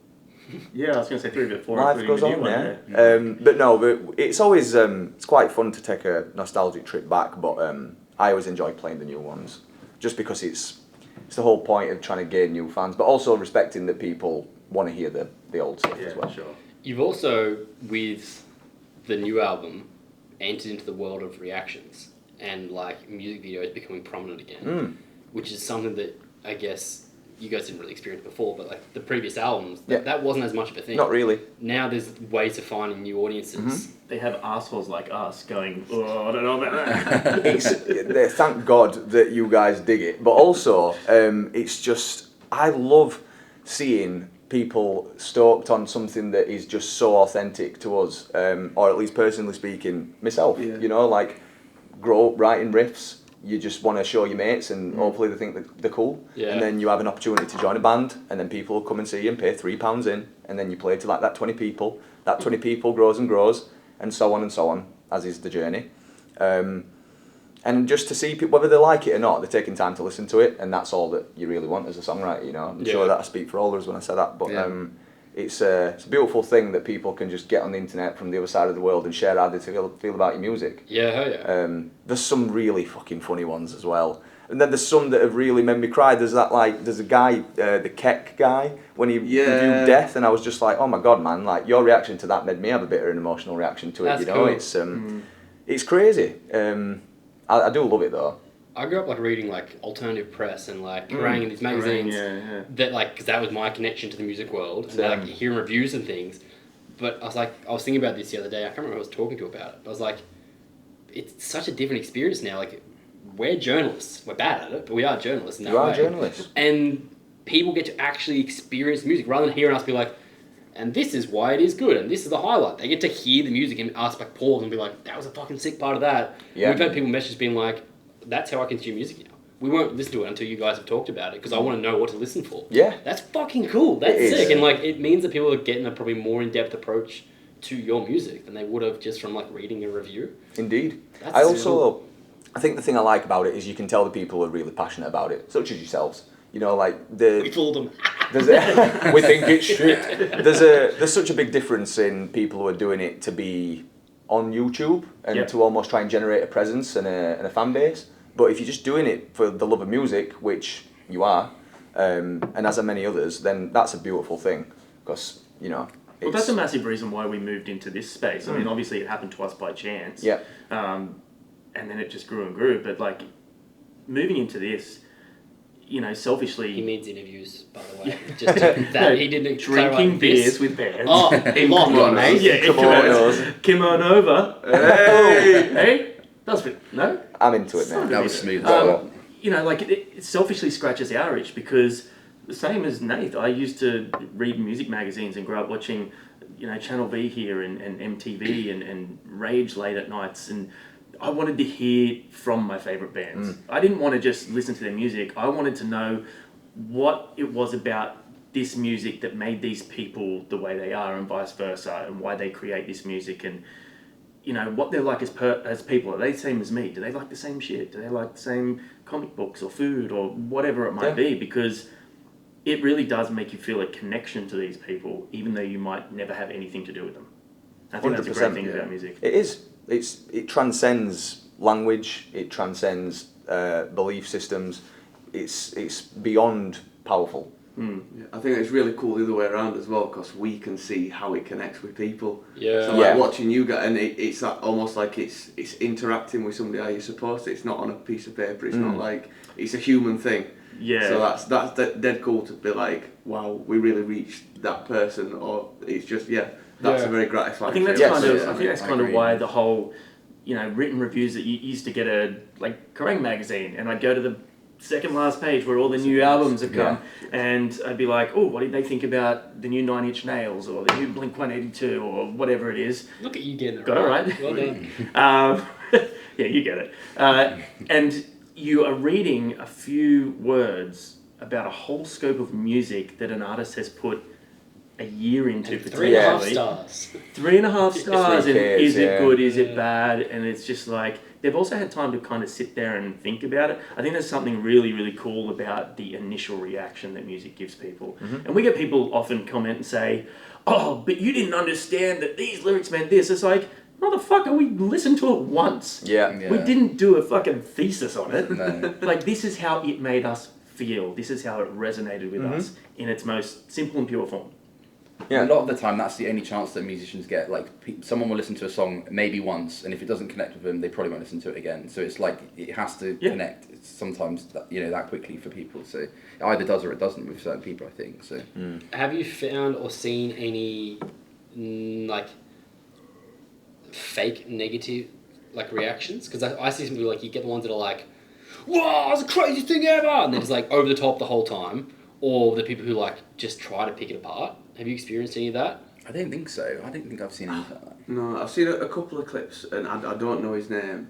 Speaker 3: Yeah, I was going to say 3 before.
Speaker 2: Life goes on, but no, but it's always it's quite fun to take a nostalgic trip back. But I always enjoy playing the new ones, just because it's the whole point of trying to gain new fans, but also respecting that people want to hear the old stuff as well.
Speaker 3: Sure.
Speaker 1: You've also, with the new album, entered into the world of reactions. and like music videos becoming prominent again, which is something that I guess you guys didn't really experience before, but like the previous albums, that wasn't as much of a thing.
Speaker 2: Not really.
Speaker 1: Now there's ways to find new audiences.
Speaker 3: They have assholes like us going, oh, I don't know about that.
Speaker 2: Thank God that you guys dig it, but also it's just, I love seeing people stoked on something that is just so authentic to us, or at least personally speaking, myself. You know, like grow up writing riffs. You just want to show your mates, and hopefully they think that they're cool.
Speaker 1: Yeah.
Speaker 2: And then you have an opportunity to join a band, and then people will come and see you and pay £3 in, and then you play to like that 20 people. That 20 people grows and grows, and so on, as is the journey. And just to see people, whether they like it or not, they're taking time to listen to it, and that's all that you really want as a songwriter, you know. I'm sure that I speak for all of us when I say that, but it's a beautiful thing that people can just get on the internet from the other side of the world and share how they feel about your music.
Speaker 1: Yeah, hell yeah.
Speaker 2: There's some really fucking funny ones as well. And then there's some that have really made me cry. There's a guy, the Keck guy, when he reviewed Death, and I was just like, oh my God, man, like your reaction to that made me have a bit of an emotional reaction to it,
Speaker 1: That's
Speaker 2: you know.
Speaker 1: cool.
Speaker 2: It's crazy. I do love it though.
Speaker 1: I grew up like reading like alternative press and like Kerrang and these magazines that like, because that was my connection to the music world, and like hearing reviews and things. But I was thinking about this the other day. I can't remember who I was talking to about it. But I was like, it's such a different experience now. Like, we're journalists. We're bad at it, but we are journalists in that way.
Speaker 2: You are journalists.
Speaker 1: And people get to actually experience music rather than hearing us be like, and this is why it is good, and this is the highlight. They get to hear the music and ask like pause and be like, that was a fucking sick part of that. Yeah. We've had people message being like, that's how I consume music now. We won't listen to it until you guys have talked about it because I want to know what to listen for. Yeah. That's fucking cool. That's sick. And like, it means that people are getting a probably more in-depth approach to your music than they would have just from like reading a review.
Speaker 2: Indeed.
Speaker 1: That's
Speaker 2: I think the thing I like about it is you can tell the people are really passionate about it, such as yourselves. You know, like
Speaker 1: we fooled them.
Speaker 2: We think it's shit. There's such a big difference in people who are doing it to be on YouTube and to almost try and generate a presence and a fan base. But if you're just doing it for the love of music, which you are, and as are many others, then that's a beautiful thing. Because, you know...
Speaker 3: Well, that's a massive reason why we moved into this space. I mean, obviously it happened to us by chance. Yeah. And then it just grew and grew. But, like, moving into this, you know, selfishly...
Speaker 1: He means interviews, by the way. Just that he didn't...
Speaker 3: Drinking beers with bands.
Speaker 1: Oh, kimonos.
Speaker 3: Yeah, kimonos. Kimono. Hey! Hey? That's good. No?
Speaker 2: I'm into it, man.
Speaker 4: That was smooth.
Speaker 3: You know, like, it selfishly scratches our itch because the same as Nath, I used to read music magazines and grow up watching, you know, Channel V here and MTV and Rage late at nights, and I wanted to hear from my favourite bands. I didn't want to just listen to their music. I wanted to know what it was about this music that made these people the way they are and vice versa, and why they create this music, and you know, what they're like as people. Are they the same as me? Do they like the same shit? Do they like the same comic books or food or whatever it might be? Because it really does make you feel a connection to these people, even though you might never have anything to do with them. I think that's a great thing about music.
Speaker 2: It is. It transcends language. It transcends belief systems. It's beyond powerful.
Speaker 5: Yeah, I think it's really cool the other way around as well, because we can see how it connects with people.
Speaker 1: Yeah.
Speaker 5: So like watching you guys, and it's almost like it's interacting with somebody how you're supposed to. It's not on a piece of paper. It's not like, it's a human thing.
Speaker 3: Yeah.
Speaker 5: So that's dead cool to be like, wow, we really reached that person, or it's just that's a very gratifying.
Speaker 3: I think that's
Speaker 5: thing.
Speaker 3: kind of why the whole, you know, written reviews that you used to get like Kerrang magazine, and I'd go to the second last page where all the new albums have come, and I'd be like, oh, what did they think about the new 9 Inch Nails or the new Blink-182 or whatever it is?
Speaker 1: Look at you getting it.
Speaker 3: Got it right.
Speaker 1: Well done.
Speaker 3: Yeah, you get it. And you are reading a few words about a whole scope of music that an artist has put a year into.
Speaker 1: 3.5 stars.
Speaker 3: 3.5 stars. And is it good? Is it
Speaker 1: Yeah.
Speaker 3: bad? And it's just like, they've also had time to kind of sit there and think about it. I think there's something really, really cool about the initial reaction that music gives people. And we get people often comment and say, oh, but you didn't understand that these lyrics meant this. It's like, motherfucker, we listened to it once.
Speaker 2: Yeah.
Speaker 3: We didn't do a fucking thesis on it.
Speaker 4: No.
Speaker 3: Like, this is how it made us feel. This is how it resonated with us in its most simple and pure form.
Speaker 2: Yeah.
Speaker 4: A lot of the time, that's the only chance that musicians get. Like, someone will listen to a song maybe once, and if it doesn't connect with them, they probably won't listen to it again. So it's like, it has to connect sometimes, that quickly for people. So it either does or it doesn't with certain people, I think. So.
Speaker 1: Have you found or seen any, like, fake negative, like, reactions? Because I see some people, like, you get the ones that are like, "Wow, it's the craziest thing ever!" And they're just, like, over the top the whole time. Or the people who, like, just try to pick it apart. Have you experienced any of that?
Speaker 4: I don't think so. I don't think I've seen anything like that.
Speaker 5: No, I've seen a couple of clips, and I don't know his name,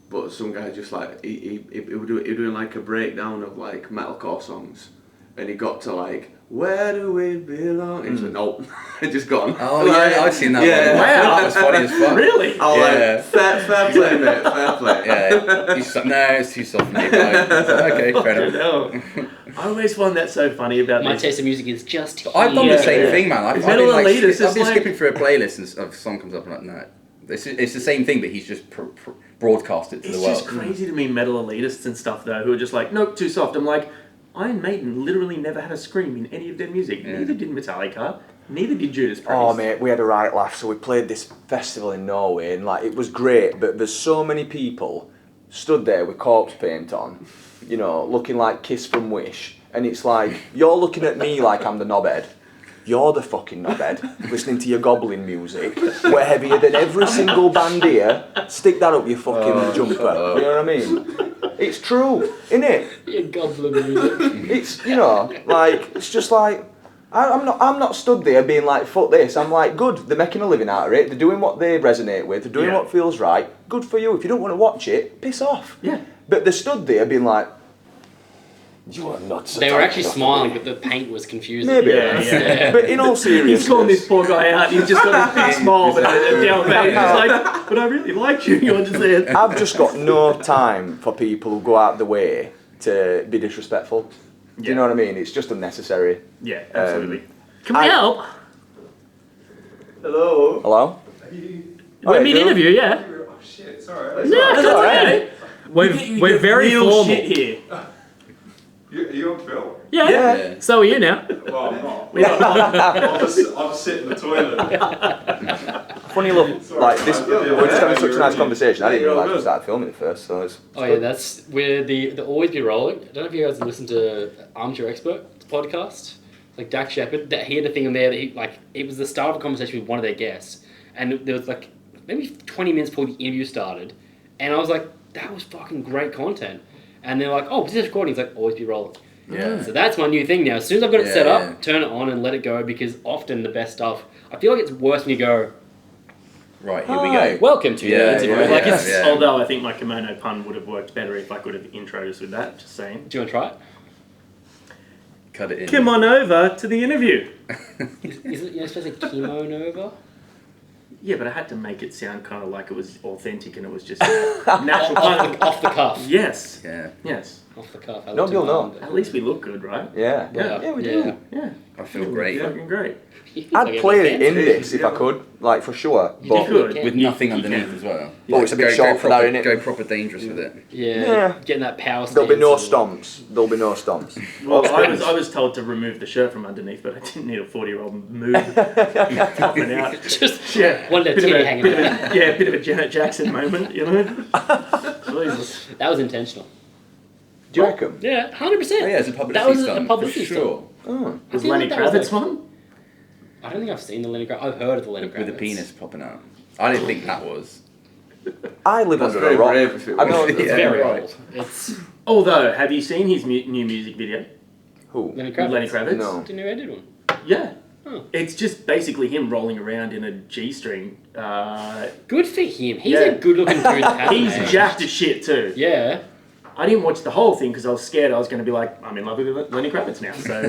Speaker 5: but some guy just like he was doing like a breakdown of like metalcore songs, and he got to like, "Where do we belong?" And he's like, "Nope," and just gone.
Speaker 4: Oh yeah, I've seen that one.
Speaker 3: Wow.
Speaker 4: That was funny as fuck.
Speaker 3: Really?
Speaker 5: I was like, fair play, mate, fair play.
Speaker 4: Yeah, it's too soft for me. But I was like, okay, fair enough.
Speaker 3: No. I always find that so funny about
Speaker 1: My
Speaker 3: this.
Speaker 1: taste of music is just here.
Speaker 4: I've done the same thing, man. I've
Speaker 3: Metal
Speaker 4: been, like,
Speaker 3: Elitist is
Speaker 4: I've been
Speaker 3: like-
Speaker 4: skipping through a playlist and a song comes up and I'm like, no. It's the same thing, but he's just broadcast it to
Speaker 3: It's
Speaker 4: the world.
Speaker 3: just crazy to me, metal elitists and stuff though, who are just like, nope, too soft. I'm like, Iron Maiden literally never had a scream in any of their music.
Speaker 4: Yeah.
Speaker 3: Neither did Metallica. Neither did Judas Priest.
Speaker 2: Oh mate, we had a right laugh. So we played this festival in Norway, and like it was great. But there's so many people stood there with corpse paint on, looking like Kiss from Wish, and it's like you're looking at me like I'm the knobhead. You're the fucking knobhead, listening to your goblin music. We're heavier than every single band here. Stick that up your fucking jumper. You know what I mean? It's true, innit?
Speaker 1: Your goblin music.
Speaker 2: It's it's just like I'm not stood there being like fuck this. I'm like good. They're making a living out of it. They're doing what they resonate with. They're doing what feels right. Good for you. If you don't want to watch it, piss off.
Speaker 3: Yeah.
Speaker 2: But they're stood there being like, you are nuts.
Speaker 1: They were actually smiling, but the paint was confusing.
Speaker 2: Maybe.
Speaker 3: Yeah.
Speaker 2: But in all seriousness,
Speaker 3: He's calling this poor guy out. He's just got his big smile, but down bad. He's like, but I really like you. You understand?
Speaker 2: I've just got no time for people who go out the way to be disrespectful. Do you know what I mean? It's just unnecessary.
Speaker 3: Yeah, absolutely. Can we help?
Speaker 6: Hello.
Speaker 2: Hello?
Speaker 3: We're mid-interview, yeah.
Speaker 6: Oh shit, sorry.
Speaker 3: No, that's okay. We're very real formal. shit here.
Speaker 6: Are you on film?
Speaker 3: Yeah.
Speaker 4: Yeah.
Speaker 3: So are you now.
Speaker 6: Well, I'm not.
Speaker 3: We are.
Speaker 6: I'll just sit in the toilet.
Speaker 2: Funny look,
Speaker 6: Sorry,
Speaker 2: like this.
Speaker 6: I
Speaker 2: We're
Speaker 6: didn't
Speaker 2: just having
Speaker 6: know
Speaker 2: such
Speaker 6: you
Speaker 2: a nice
Speaker 6: were-
Speaker 2: conversation. I didn't
Speaker 6: You're
Speaker 2: realise we
Speaker 6: good.
Speaker 2: started filming it first, so it's.
Speaker 1: Oh yeah, that's where the Always Be Rolling. I don't know if you guys listen to Armchair Expert podcast. Like Dak Shepard, that he had a thing in there that it was the start of a conversation with one of their guests, and there was like maybe 20 minutes before the interview started, and I was like, that was fucking great content, and they're like, oh, this is recording. He's like, Always Be Rolling.
Speaker 4: Yeah.
Speaker 1: So that's my new thing now. As soon as I've got it set up,
Speaker 4: Yeah.
Speaker 1: turn it on and let it go, because often the best stuff. I feel like it's worse when you go,
Speaker 4: Right, here we
Speaker 2: Hi.
Speaker 4: go.
Speaker 1: welcome to
Speaker 4: Yeah,
Speaker 1: the interview.
Speaker 4: yeah,
Speaker 1: Like
Speaker 4: yeah,
Speaker 1: it's,
Speaker 4: yeah.
Speaker 3: Although I think my kimono pun would have worked better if I could have introed us with that. Just saying.
Speaker 1: Do you want to try it?
Speaker 4: Cut it in.
Speaker 3: Come on over to the interview.
Speaker 1: Is it supposed to kimono over?
Speaker 3: Yeah, but I had to make it sound kind of like it was authentic and it was just natural pun.
Speaker 1: Off the cuff.
Speaker 3: Yes.
Speaker 4: Yeah.
Speaker 3: Yes.
Speaker 1: Off the cuff.
Speaker 2: No, you'll know.
Speaker 3: At least we look good, right?
Speaker 2: Yeah.
Speaker 3: Yeah.
Speaker 2: Yeah, we do.
Speaker 3: Yeah.
Speaker 4: I feel great.
Speaker 3: Fucking great.
Speaker 2: I'd play it in this if I could, like for sure.
Speaker 3: You
Speaker 2: But
Speaker 3: could.
Speaker 4: With
Speaker 3: You-
Speaker 4: nothing
Speaker 3: you
Speaker 4: underneath
Speaker 3: can.
Speaker 4: as well.
Speaker 2: Oh, it's a bit short for that,
Speaker 4: proper,
Speaker 2: innit?
Speaker 4: Go proper dangerous with it.
Speaker 1: Yeah. Getting that power.
Speaker 2: there'll be no
Speaker 1: stance
Speaker 2: stomps. There'll be no stomps.
Speaker 3: Well, I was told to remove the shirt from underneath, but I didn't need a 40-year-old move popping out.
Speaker 1: and- Just
Speaker 3: Yeah,
Speaker 1: one titty hanging out.
Speaker 3: bit of a Janet Jackson moment, you know. Jesus.
Speaker 1: That was intentional.
Speaker 2: Do you reckon?
Speaker 1: Yeah, 100%.
Speaker 4: Oh yeah, it's a publicity
Speaker 1: That was
Speaker 4: stunt.
Speaker 1: a publicity
Speaker 4: for sure.
Speaker 2: Oh.
Speaker 1: I
Speaker 3: Was
Speaker 1: feel
Speaker 3: Lenny
Speaker 1: like that was
Speaker 3: Kravitz one?
Speaker 1: I don't think I've seen the Lenny Kravitz. I've heard of the Lenny Kravitz.
Speaker 4: With the penis popping out. I didn't think that was.
Speaker 2: I live
Speaker 5: That's
Speaker 2: under a
Speaker 5: very
Speaker 2: rock.
Speaker 5: brave if it
Speaker 2: I know.
Speaker 5: was.
Speaker 1: It's
Speaker 4: Yeah,
Speaker 1: very
Speaker 4: right.
Speaker 1: old. It's
Speaker 3: Although, have you seen his new music video?
Speaker 2: Who?
Speaker 1: Lenny
Speaker 3: With
Speaker 1: Kravitz.
Speaker 3: Lenny Kravitz?
Speaker 2: No.
Speaker 1: Didn't know I did one.
Speaker 3: Yeah.
Speaker 1: Oh.
Speaker 3: It's just basically him rolling around in a G-string.
Speaker 1: Good for him. He's
Speaker 3: Yeah.
Speaker 1: a good-looking dude. that hasn't
Speaker 3: He's
Speaker 1: aged.
Speaker 3: jacked as shit too.
Speaker 1: Yeah.
Speaker 3: I didn't watch the whole thing because I was scared I was going to be like, I'm in love with Lenny Kravitz now. So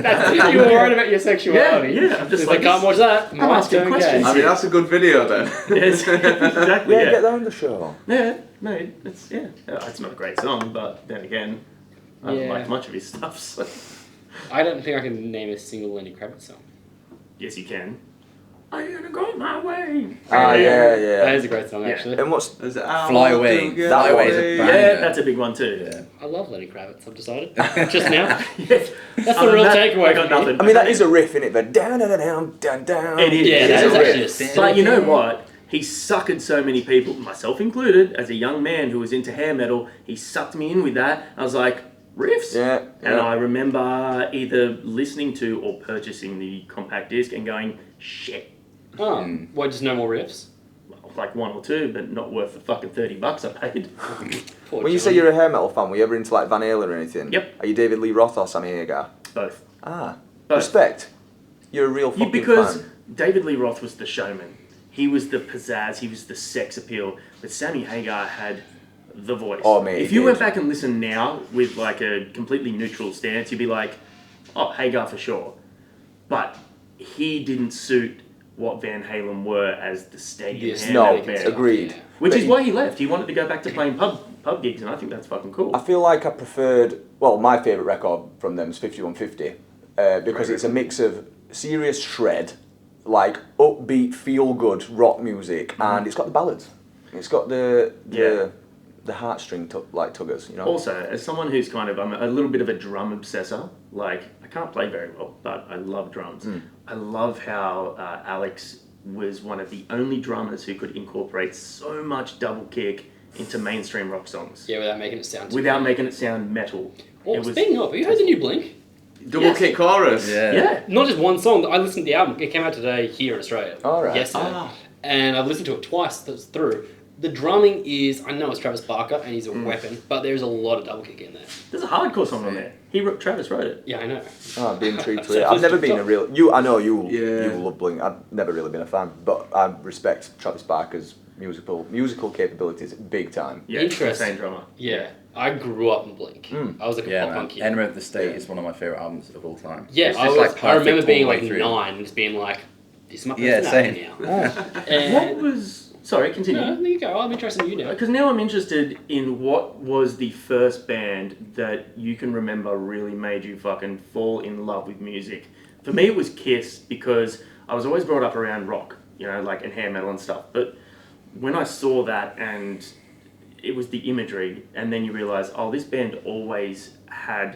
Speaker 1: You were worried about your sexuality.
Speaker 3: Yeah. I'm just
Speaker 1: If
Speaker 3: like,
Speaker 1: I can't watch that.
Speaker 3: I'm
Speaker 1: Mine's
Speaker 3: asking
Speaker 1: turn
Speaker 3: questions.
Speaker 1: gay.
Speaker 5: I mean, that's a good video then.
Speaker 3: Yes, exactly.
Speaker 2: Yeah,
Speaker 3: Yeah,
Speaker 2: get that on the show.
Speaker 3: yeah. No, it's it's not a great song, but then again, I don't
Speaker 1: Yeah.
Speaker 3: like much of his stuff. So.
Speaker 1: I don't think I can name a single Lenny Kravitz song.
Speaker 3: Yes, you can. I'm gonna go my way.
Speaker 2: Ah, yeah,
Speaker 1: That
Speaker 2: yeah.
Speaker 1: is a great song,
Speaker 3: Yeah.
Speaker 1: actually.
Speaker 2: And what's
Speaker 5: Is it
Speaker 4: Fly Away.
Speaker 5: That
Speaker 4: Fly Away is a
Speaker 5: way?
Speaker 4: banger.
Speaker 3: Yeah, that's a big one too.
Speaker 4: Yeah.
Speaker 1: I love Lenny Kravitz, I've decided. Just now.
Speaker 3: Yes.
Speaker 1: That's the real takeaway.
Speaker 3: I got
Speaker 1: for me.
Speaker 3: nothing.
Speaker 2: I mean, that is a riff, innit? The down, down, down, down, down.
Speaker 3: It is.
Speaker 1: Yeah,
Speaker 3: It
Speaker 1: that
Speaker 3: is
Speaker 1: is
Speaker 3: a
Speaker 1: actually
Speaker 3: riff.
Speaker 1: a sick.
Speaker 3: But you know what? He suckered so many people, myself included, as a young man who was into hair metal. He sucked me in with that. I was like, riffs?
Speaker 2: Yeah,
Speaker 3: And
Speaker 2: yeah.
Speaker 3: I remember either listening to or purchasing the compact disc and going, shit.
Speaker 1: Oh, what, just no more riffs?
Speaker 3: Like one or two, but not worth the fucking $30 I paid.
Speaker 1: Poor
Speaker 2: When you say
Speaker 1: Johnny.
Speaker 2: you're a hair metal fan, were you ever into like Van Halen or anything?
Speaker 3: Yep.
Speaker 2: Are you David Lee Roth or Sammy Hagar?
Speaker 3: Both.
Speaker 2: Ah,
Speaker 3: Both.
Speaker 2: respect. You're a real fucking
Speaker 3: Because
Speaker 2: fan.
Speaker 3: David Lee Roth was the showman. He was the pizzazz, he was the sex appeal. But Sammy Hagar had the voice.
Speaker 2: Oh, mate,
Speaker 3: if
Speaker 2: he
Speaker 3: you
Speaker 2: did.
Speaker 3: went back and listened now with like a completely neutral stance, you'd be like, oh, Hagar for sure. But he didn't suit what Van Halen were as the stadium
Speaker 1: Yes,
Speaker 3: hair
Speaker 2: no,
Speaker 3: metal band.
Speaker 2: agreed.
Speaker 1: Yeah.
Speaker 3: Which
Speaker 2: But
Speaker 3: is
Speaker 2: he-
Speaker 3: why he left. He wanted to go back to playing pub gigs, and I think that's fucking cool.
Speaker 2: I feel like I preferred, well, my favourite record from them is 5150 because it's a mix of serious shred, like upbeat, feel-good rock music, and it's got the ballads. It's got the heartstring tuggers, you know.
Speaker 3: Also, as someone who's kind of, I'm a little bit of a drum obsessor, like, I can't play very well, but I love drums. I love how Alex was one of the only drummers who could incorporate so much double kick into mainstream rock songs
Speaker 1: Yeah, without making it sound too
Speaker 3: without making it sound metal.
Speaker 1: Oh,
Speaker 3: It was-
Speaker 1: speaking of, have you heard the new Blink?
Speaker 5: Double
Speaker 3: Yes.
Speaker 5: kick chorus.
Speaker 3: Yeah.
Speaker 1: Not just one song. I listened to the album. It came out today here in Australia.
Speaker 2: All right.
Speaker 1: Yesterday.
Speaker 5: Ah.
Speaker 1: And I've listened to it twice through. The drumming is, I know it's Travis Barker and he's a weapon, but there's a lot of double kick in there.
Speaker 3: There's a hardcore song on there. Travis wrote it.
Speaker 1: Yeah, I know.
Speaker 2: Oh, I'd be intrigued
Speaker 1: So
Speaker 2: to it. I've never been a
Speaker 1: TikTok.
Speaker 2: real... I know you
Speaker 5: Yeah.
Speaker 2: love Blink. I've never really been a fan, but I respect Travis Barker's musical capabilities big time.
Speaker 3: Yeah,
Speaker 1: Interesting.
Speaker 3: same drummer.
Speaker 1: Yeah. I grew up in Blink. I was like a
Speaker 4: Yeah,
Speaker 1: pop
Speaker 4: man.
Speaker 1: punk kid.
Speaker 4: Enema of the State is one of my favourite albums of all time.
Speaker 1: Yeah,
Speaker 4: It's
Speaker 1: I,
Speaker 4: just,
Speaker 1: was,
Speaker 4: like,
Speaker 1: I remember
Speaker 4: perfect
Speaker 1: being
Speaker 4: all the
Speaker 1: like
Speaker 4: way through.
Speaker 1: 9 and just being like, this is my
Speaker 4: Yeah,
Speaker 1: personality
Speaker 4: same.
Speaker 1: now.
Speaker 3: What
Speaker 1: And,
Speaker 3: was... Sorry, continue.
Speaker 1: no, there you go. I'm interested in you now.
Speaker 3: Because now I'm interested in what was the first band that you can remember really made you fucking fall in love with music. For me, it was Kiss because I was always brought up around rock, you know, like and hair metal and stuff. But when I saw that and it was the imagery, and then you realise, oh, this band always had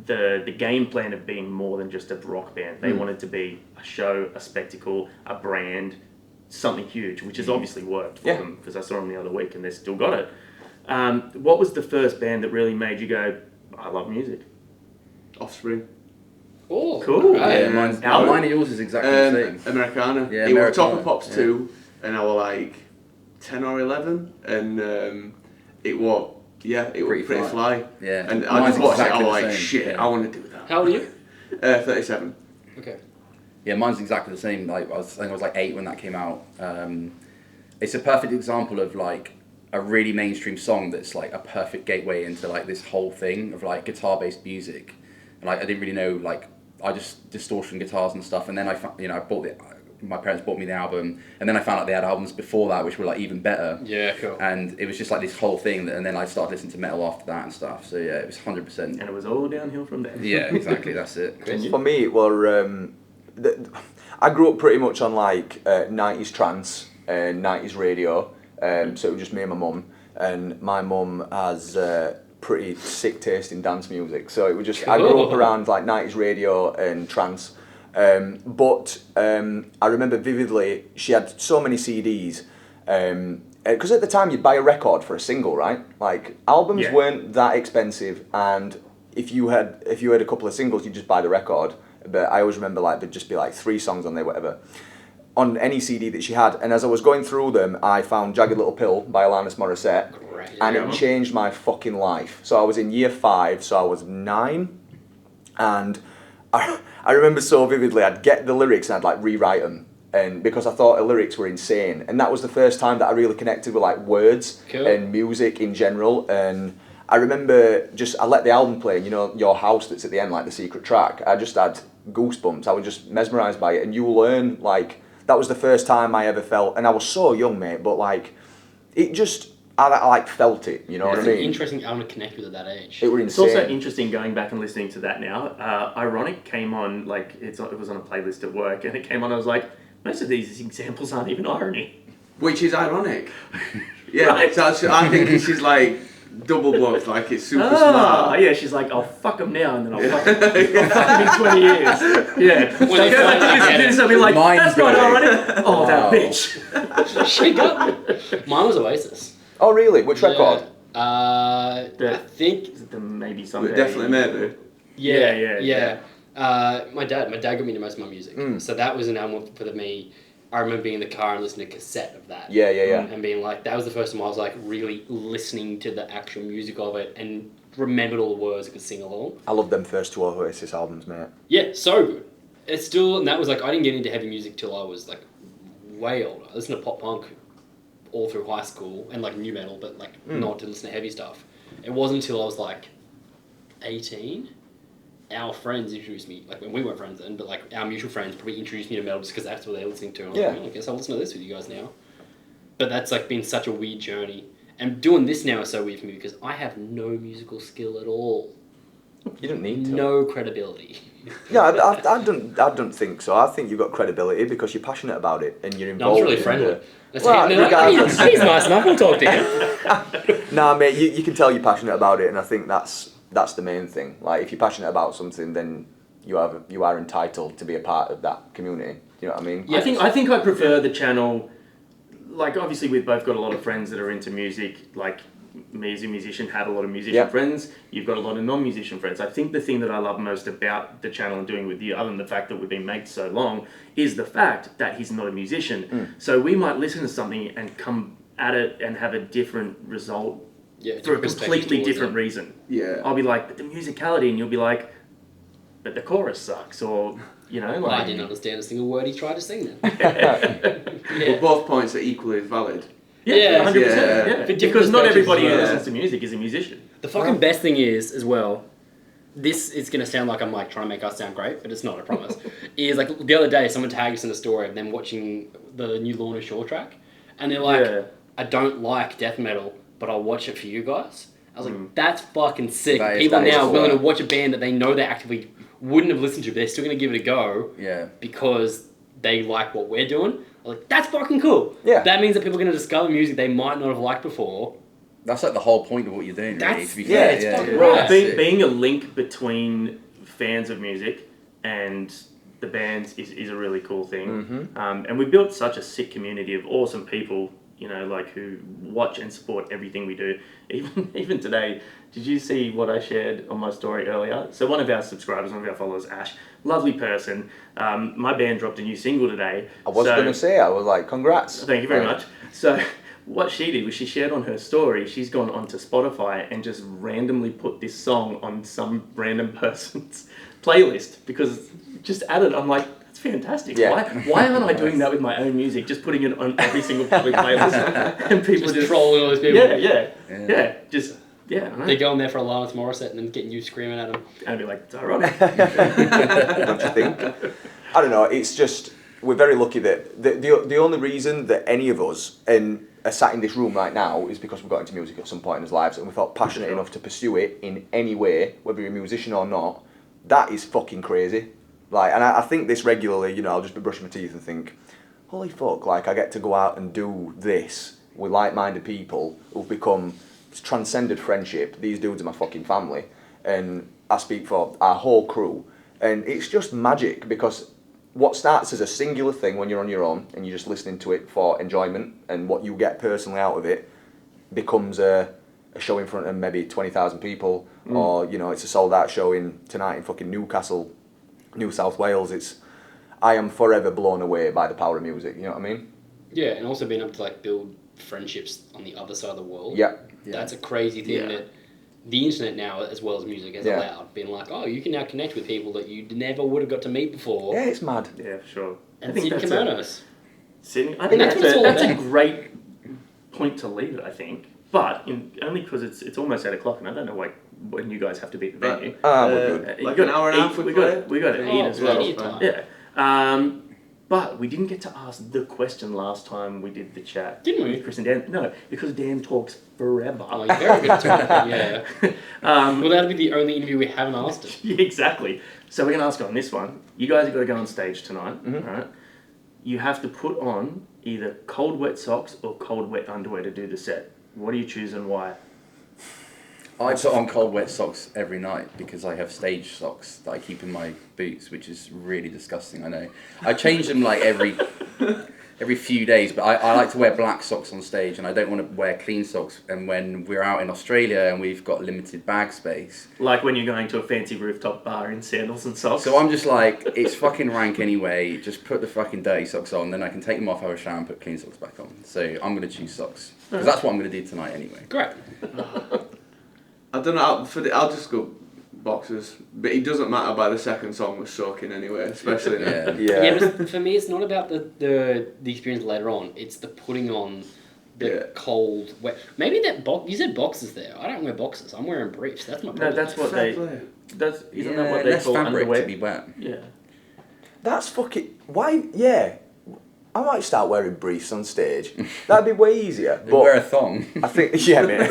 Speaker 3: the game plan of being more than just a rock band. They wanted to be a show, a spectacle, a brand, something huge, which has obviously worked for them because I saw them the other week and they still got it. What was the first band that really made you go, I love music?
Speaker 5: Offspring.
Speaker 1: Oh,
Speaker 3: Cool.
Speaker 1: right.
Speaker 4: Yeah, mine and yours is exactly the same.
Speaker 5: Americana.
Speaker 4: Yeah,
Speaker 5: It was Top
Speaker 4: Americana,
Speaker 5: of Pops
Speaker 4: yeah.
Speaker 5: 2, and I was like 10 or 11, and it was
Speaker 4: Pretty
Speaker 5: pretty fly.
Speaker 4: Yeah.
Speaker 5: And I
Speaker 4: Mine's
Speaker 5: just watched it, I
Speaker 4: exactly
Speaker 5: was
Speaker 4: the
Speaker 5: like,
Speaker 4: same,
Speaker 5: shit,
Speaker 4: yeah.
Speaker 5: I want to do that.
Speaker 1: How old are you?
Speaker 5: 37.
Speaker 1: Okay.
Speaker 4: Yeah, mine's exactly the same. Like I think I was like 8 when that came out. It's a perfect example of like a really mainstream song that's like a perfect gateway into like this whole thing of like guitar-based music. And like I didn't really know, like I just distortion guitars and stuff. And then my parents bought me the album, and then I found out they had albums before that which were like even better.
Speaker 1: Yeah, cool.
Speaker 4: And it was just like this whole thing, and then I started listening to metal after that and stuff. So yeah, it was 100%.
Speaker 3: And it was all downhill from there.
Speaker 4: Yeah, exactly. That's it.
Speaker 2: For me, it were I grew up pretty much on like 90s trance and 90s radio, so it was just me and my mum, and my mum has pretty sick taste in dance music, so it was just I grew up around like 90s radio and trance, but I remember vividly she had so many CDs, because at the time you'd buy a record for a single, right? Like albums weren't that expensive, and if you had a couple of singles, you'd just buy the record. But I always remember like there'd just be like 3 songs on there, whatever, on any CD that she had. And as I was going through them, I found Jagged Little Pill by Alanis Morissette,
Speaker 1: Great.
Speaker 2: and it changed my fucking life. So I was in year 5, so I was 9, and I remember so vividly. I'd get the lyrics and I'd like rewrite them, and because I thought the lyrics were insane, and that was the first time that I really connected with like words and music in general. And I remember I let the album play, and you know, Your House that's at the end, like the secret track, I just had goosebumps. I was just mesmerised by it, and you learn, like, that was the first time I ever felt, and I was so young, mate, but like, it just, I like felt it, you know what I
Speaker 1: It's an
Speaker 2: mean?
Speaker 1: interesting album to connect with at that age.
Speaker 2: It were
Speaker 3: It's
Speaker 2: insane.
Speaker 3: also interesting going back and listening to that now. Ironic came on, like, it was on a playlist at work, and it came on, I was like, most of these examples aren't even irony.
Speaker 5: Which is ironic. Yeah,
Speaker 3: Right.
Speaker 5: so I think she's like double bluffed, like it's super
Speaker 3: Ah,
Speaker 5: smart.
Speaker 3: yeah, she's like, I'll fuck him now and then I'll fuck him in 20 years. Yeah.
Speaker 1: When they finally get it.
Speaker 3: So I'll be like,
Speaker 4: Mind
Speaker 3: that's not
Speaker 4: blowing.
Speaker 3: ironic. Oh, that
Speaker 4: Wow.
Speaker 3: bitch.
Speaker 1: She got me. Mine was Oasis.
Speaker 2: Oh, really? Which record?
Speaker 1: I think.
Speaker 3: Is it the maybe someday?
Speaker 5: Definitely maybe.
Speaker 1: Yeah. My dad got me into most of my music.
Speaker 2: Mm.
Speaker 1: So that was an album for me. I remember being in the car and listening to cassette of that.
Speaker 2: Yeah.
Speaker 1: And being like, that was the first time I was like really listening to the actual music of it and remembered all the words and could sing along.
Speaker 2: I love them first two Oasis albums, mate.
Speaker 1: Yeah, so good. It's still, and that was like, I didn't get into heavy music till I was like way older. I listened to pop punk all through high school and like new metal, but like not to listen to heavy stuff. It wasn't until I was like 18. Our friends introduced me, like when we weren't friends then, but like our mutual friends probably introduced me to metal just because that's what they're listening to. And I was like, well, I guess I'll listen to this with you guys now. But that's like been such a weird journey. And doing this now is so weird for me because I have no musical skill at all.
Speaker 2: You don't need to.
Speaker 1: No credibility.
Speaker 2: Yeah, I don't think so. I think you've got credibility because you're passionate about it and you're
Speaker 1: No, I'm
Speaker 2: involved.
Speaker 1: really
Speaker 2: in
Speaker 1: friendly.
Speaker 2: it.
Speaker 1: That's
Speaker 2: Well,
Speaker 1: it. Like,
Speaker 2: regardless.
Speaker 1: he's nice enough, I'll talk to him.
Speaker 2: Nah, mate, you can tell you're passionate about it, and I think that's the main thing. Like, if you're passionate about something, then you are entitled to be a part of that community. You know what I mean?
Speaker 3: Yeah, I think I prefer the channel. Like, obviously, we've both got a lot of friends that are into music. Like, me as a musician have a lot of musician friends. You've got a lot of non-musician friends. I think the thing that I love most about the channel and doing with you, other than the fact that we've been mates so long, is the fact that he's not a musician. So we might listen to something and come at it and have a different result for a completely different reason.
Speaker 5: Yeah.
Speaker 3: I'll be like, but the musicality, and you'll be like, but the chorus sucks, or, you know, like...
Speaker 1: I didn't understand a single word he tried to sing then.
Speaker 5: But both points are equally as valid.
Speaker 1: Yeah,
Speaker 3: 100%.
Speaker 1: For different
Speaker 3: Because not everybody who
Speaker 1: perspectives as well.
Speaker 3: listens to music is a musician.
Speaker 1: The fucking best thing is, as well, this is going to sound like I'm like trying to make us sound great, but it's not, I promise. Is like the other day, someone tagged us in a story of them watching the new Lorna Shore track, and they're like, I don't like death metal, but I'll watch it for you guys. I was like, that's fucking sick. People now are willing to watch a band that they know they actively wouldn't have listened to, but they're still going to give it a go because they like what we're doing. I was like, that's fucking cool.
Speaker 2: Yeah.
Speaker 1: That means that people are going to discover music they might not have liked before.
Speaker 4: That's like the whole point of what you're doing, really.
Speaker 1: That's-
Speaker 4: To be
Speaker 1: yeah,
Speaker 4: fair.
Speaker 1: it's fucking right.
Speaker 3: Being a link between fans of music and the bands is a really cool thing. And we built such a sick community of awesome people, you know, like who watch and support everything we do. Even today, did you see what I shared on my story earlier? So one of our subscribers, one of our followers, Ash, lovely person. My band dropped a new single today.
Speaker 2: I was going to say, I was like, congrats.
Speaker 3: Thank you very much. So what she did was she shared on her story, she's gone onto Spotify and just randomly put this song on some random person's playlist because just added, I'm like, that's fantastic.
Speaker 2: Yeah.
Speaker 3: Why aren't I doing that with my own music, just putting it on every single public playlist? And people
Speaker 1: Just trolling all these people.
Speaker 3: Yeah. Just, yeah. I don't know.
Speaker 1: They go in there for Alanis Morissette and then getting you screaming at them.
Speaker 3: And I'd be like, it's ironic.
Speaker 2: Don't you think? I don't know, it's just, we're very lucky that the only reason that any of us are sat in this room right now is because we got into music at some point in our lives and we felt passionate enough to pursue it in any way, whether you're a musician or not. That is fucking crazy. Like, and I think this regularly, you know, I'll just be brushing my teeth and think, holy fuck, like I get to go out and do this with like-minded people who've become transcended friendship. These dudes are my fucking family, and I speak for our whole crew, and it's just magic because what starts as a singular thing when you're on your own and you're just listening to it for enjoyment and what you get personally out of it becomes a show in front of maybe 20,000 people, or, you know, it's a sold-out show tonight in fucking Newcastle, New South Wales. I am forever blown away by the power of music, you know what I mean?
Speaker 1: Yeah, and also being able to like build friendships on the other side of the world.
Speaker 2: Yeah.
Speaker 1: That's a crazy thing that the internet now, as well as music, has allowed. Being like, oh, you can now connect with people that you never would have got to meet before.
Speaker 2: Yeah, it's mad.
Speaker 3: Yeah, for sure.
Speaker 1: And Sydney Kimonos.
Speaker 3: I think
Speaker 1: that's what it's all
Speaker 3: that's a
Speaker 1: about.
Speaker 3: great point to leave it, I think. But only because it's almost 8 o'clock and I don't know when you guys have to be at the venue.
Speaker 2: We're good.
Speaker 5: Like an hour and a half
Speaker 3: we got to eat as well.
Speaker 1: plenty of time.
Speaker 3: Yeah. But we didn't get to ask the question last time we did the chat.
Speaker 1: Didn't we?
Speaker 3: With Chris and Dan. No, because Dan talks forever.
Speaker 1: Oh, you're very good at talking. Yeah. Well, that'll be the only interview we haven't asked him.
Speaker 3: Yeah, exactly. So we're going to ask on this one. You guys have got to go on stage tonight, all right? you have to put on either cold wet socks or cold wet underwear to do the set. What do you choose and why?
Speaker 4: I put on cold wet socks every night because I have stage socks that I keep in my boots, which is really disgusting, I know. I change them like every few days, but I like to wear black socks on stage and I don't want to wear clean socks. And when we're out in Australia and we've got limited bag space.
Speaker 3: Like when you're going to a fancy rooftop bar in sandals and socks.
Speaker 4: So I'm just like, it's fucking rank anyway, just put the fucking dirty socks on, then I can take them off, have a shower and put clean socks back on. So I'm going to choose socks. Because that's what I'm going to do tonight anyway.
Speaker 1: Great.
Speaker 5: I don't know. I'll just go boxers, but it doesn't matter by the second song we're soaking anyway, especially now.
Speaker 1: Yeah, but for me, it's not about the experience later on. It's the putting on the cold, wet. Maybe that you said boxers there. I don't wear boxers. I'm wearing briefs. That's my problem.
Speaker 3: No, that's what
Speaker 5: Fair
Speaker 3: they.
Speaker 5: play.
Speaker 3: Isn't that what they
Speaker 4: less
Speaker 3: call
Speaker 4: fabric
Speaker 3: underwear?
Speaker 4: to be wet.
Speaker 3: Yeah.
Speaker 2: That's fucking... Why? Yeah. I might start wearing briefs on stage. That'd be way easier.
Speaker 4: But wear a thong.
Speaker 2: I think... Yeah, mate.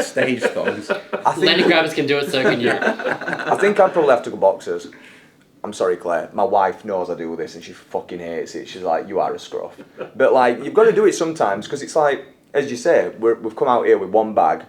Speaker 4: Stage thongs.
Speaker 1: Lenny Grabbers can do it, so can you.
Speaker 2: I think I'd probably have to go boxers. I'm sorry, Claire. My wife knows I do this and she fucking hates it. She's like, you are a scruff. But, like, you've got to do it sometimes because it's like, as you say, we've come out here with one bag.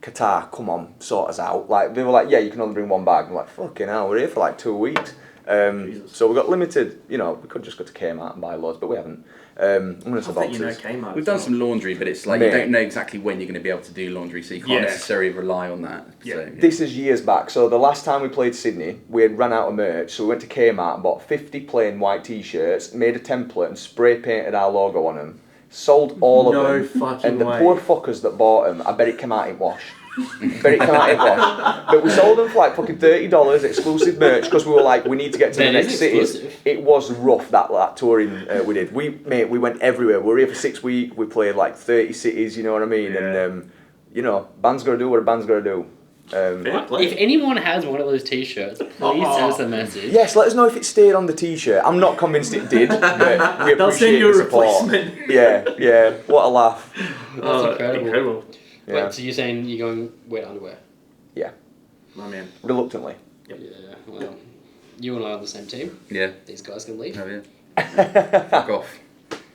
Speaker 2: Qatar, come on, sort us out. Like, they were like, yeah, you can only bring one bag. I'm like, fucking hell, we're here for like 2 weeks. So we've got limited, you know, we could just go to Kmart and buy loads, but we haven't. I'm going to say boxers.
Speaker 3: Kmart.
Speaker 4: We've done some laundry, but it's like you don't know exactly when you're going to be able to do laundry, so you can't necessarily rely on that.
Speaker 3: Yeah.
Speaker 4: So,
Speaker 2: This is years back. So the last time we played Sydney, we had run out of merch, so we went to Kmart and bought 50 plain white t-shirts, made a template and spray painted our logo on them. Sold all of them.
Speaker 3: Fucking
Speaker 2: And the
Speaker 3: way.
Speaker 2: poor fuckers that bought them, I bet it came out in wash. But we sold them for like fucking $30 exclusive merch because we were like, we need to get to the next cities. It was rough that touring we did. We went everywhere. We were here for 6 weeks. We played like 30 cities. You know what I mean?
Speaker 3: Yeah.
Speaker 2: And you know, band's gotta do what a band's gotta do.
Speaker 1: If anyone has one of those t-shirts, please send us a message.
Speaker 2: Yes, let us know if it stayed on the t-shirt. I'm not convinced it did, but we
Speaker 3: They'll
Speaker 2: appreciate
Speaker 3: send you a
Speaker 2: the support.
Speaker 3: replacement.
Speaker 2: Yeah. What a laugh.
Speaker 1: That's incredible.
Speaker 2: Yeah.
Speaker 1: Wait, so you're saying you're going wet underwear?
Speaker 2: Yeah.
Speaker 3: My man.
Speaker 2: Reluctantly.
Speaker 1: Yeah, well, you and I are on the same team.
Speaker 4: yeah.
Speaker 1: These guys can leave.
Speaker 4: Oh, yeah. Fuck off.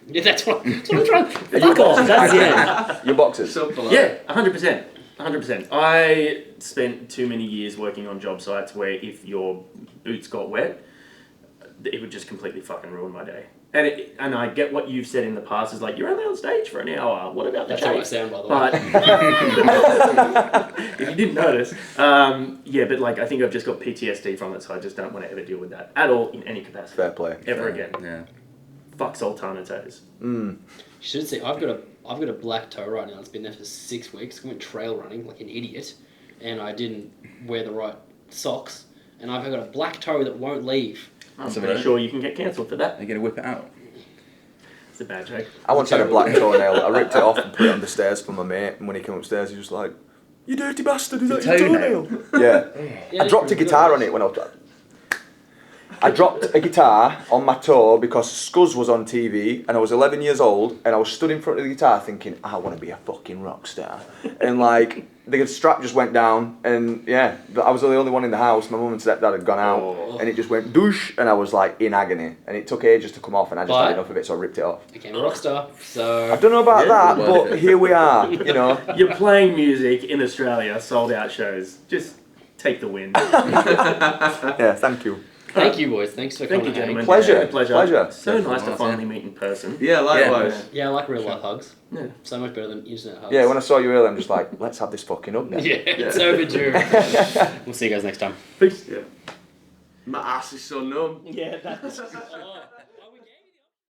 Speaker 1: Yeah, that's what I'm trying. Fuck off. That's it.
Speaker 2: Your boxers.
Speaker 5: So polite.
Speaker 3: Yeah, 100%. 100%. I spent too many years working on job sites where if your boots got wet, it would just completely fucking ruin my day. And I get what you've said in the past is like, you're only on stage for an hour. What about the
Speaker 1: That's how I
Speaker 3: chase?
Speaker 1: sound, by the way.
Speaker 3: But if you didn't notice, but like I think I've just got PTSD from it, so I just don't want to ever deal with that at all in any capacity.
Speaker 2: Fair play.
Speaker 3: Ever again.
Speaker 4: Yeah.
Speaker 3: Fuck sultana toes.
Speaker 1: You should see. I've got a black toe right now. It's been there for 6 weeks. I went trail running like an idiot, and I didn't wear the right socks, and I've got a black toe that won't leave.
Speaker 3: I'm pretty sure you can get cancelled for that.
Speaker 4: Are you going to whip it out?
Speaker 3: It's a bad joke.
Speaker 2: I once had a black toenail. I ripped it off and put it on the stairs for my mate, and when he came upstairs, he was like, "You dirty bastard! Is that your toenail?" Yeah. I dropped a guitar on it when I dropped a guitar on my toe because Scuzz was on TV and I was 11 years old and I was stood in front of the guitar thinking, I want to be a fucking rock star. And like, the strap just went down and yeah, I was the only one in the house. My mum and stepdad had gone out and it just went douche and I was like in agony. And it took ages to come off and I just had enough of it, so I ripped it off.
Speaker 1: Became a rock star, so...
Speaker 2: I don't know about that,
Speaker 4: worth
Speaker 2: but
Speaker 4: it.
Speaker 2: here we are, you know.
Speaker 3: You're playing music in Australia, sold out shows. Just take the win.
Speaker 2: Yeah, thank you.
Speaker 1: Thank you, boys. Thanks for
Speaker 3: Thank
Speaker 1: coming.
Speaker 3: you, gentlemen.
Speaker 2: Pleasure.
Speaker 3: Yeah,
Speaker 2: Pleasure.
Speaker 3: So nice to finally meet in person.
Speaker 5: Yeah, likewise.
Speaker 1: Yeah, I like real life hugs.
Speaker 3: Yeah.
Speaker 1: So much better than internet hugs.
Speaker 2: Yeah, when I saw you earlier, I'm just like, let's have this fucking up now.
Speaker 1: Yeah, it's overdue. We'll see you guys next time.
Speaker 3: Peace.
Speaker 5: My ass is so numb.
Speaker 1: Yeah, that's...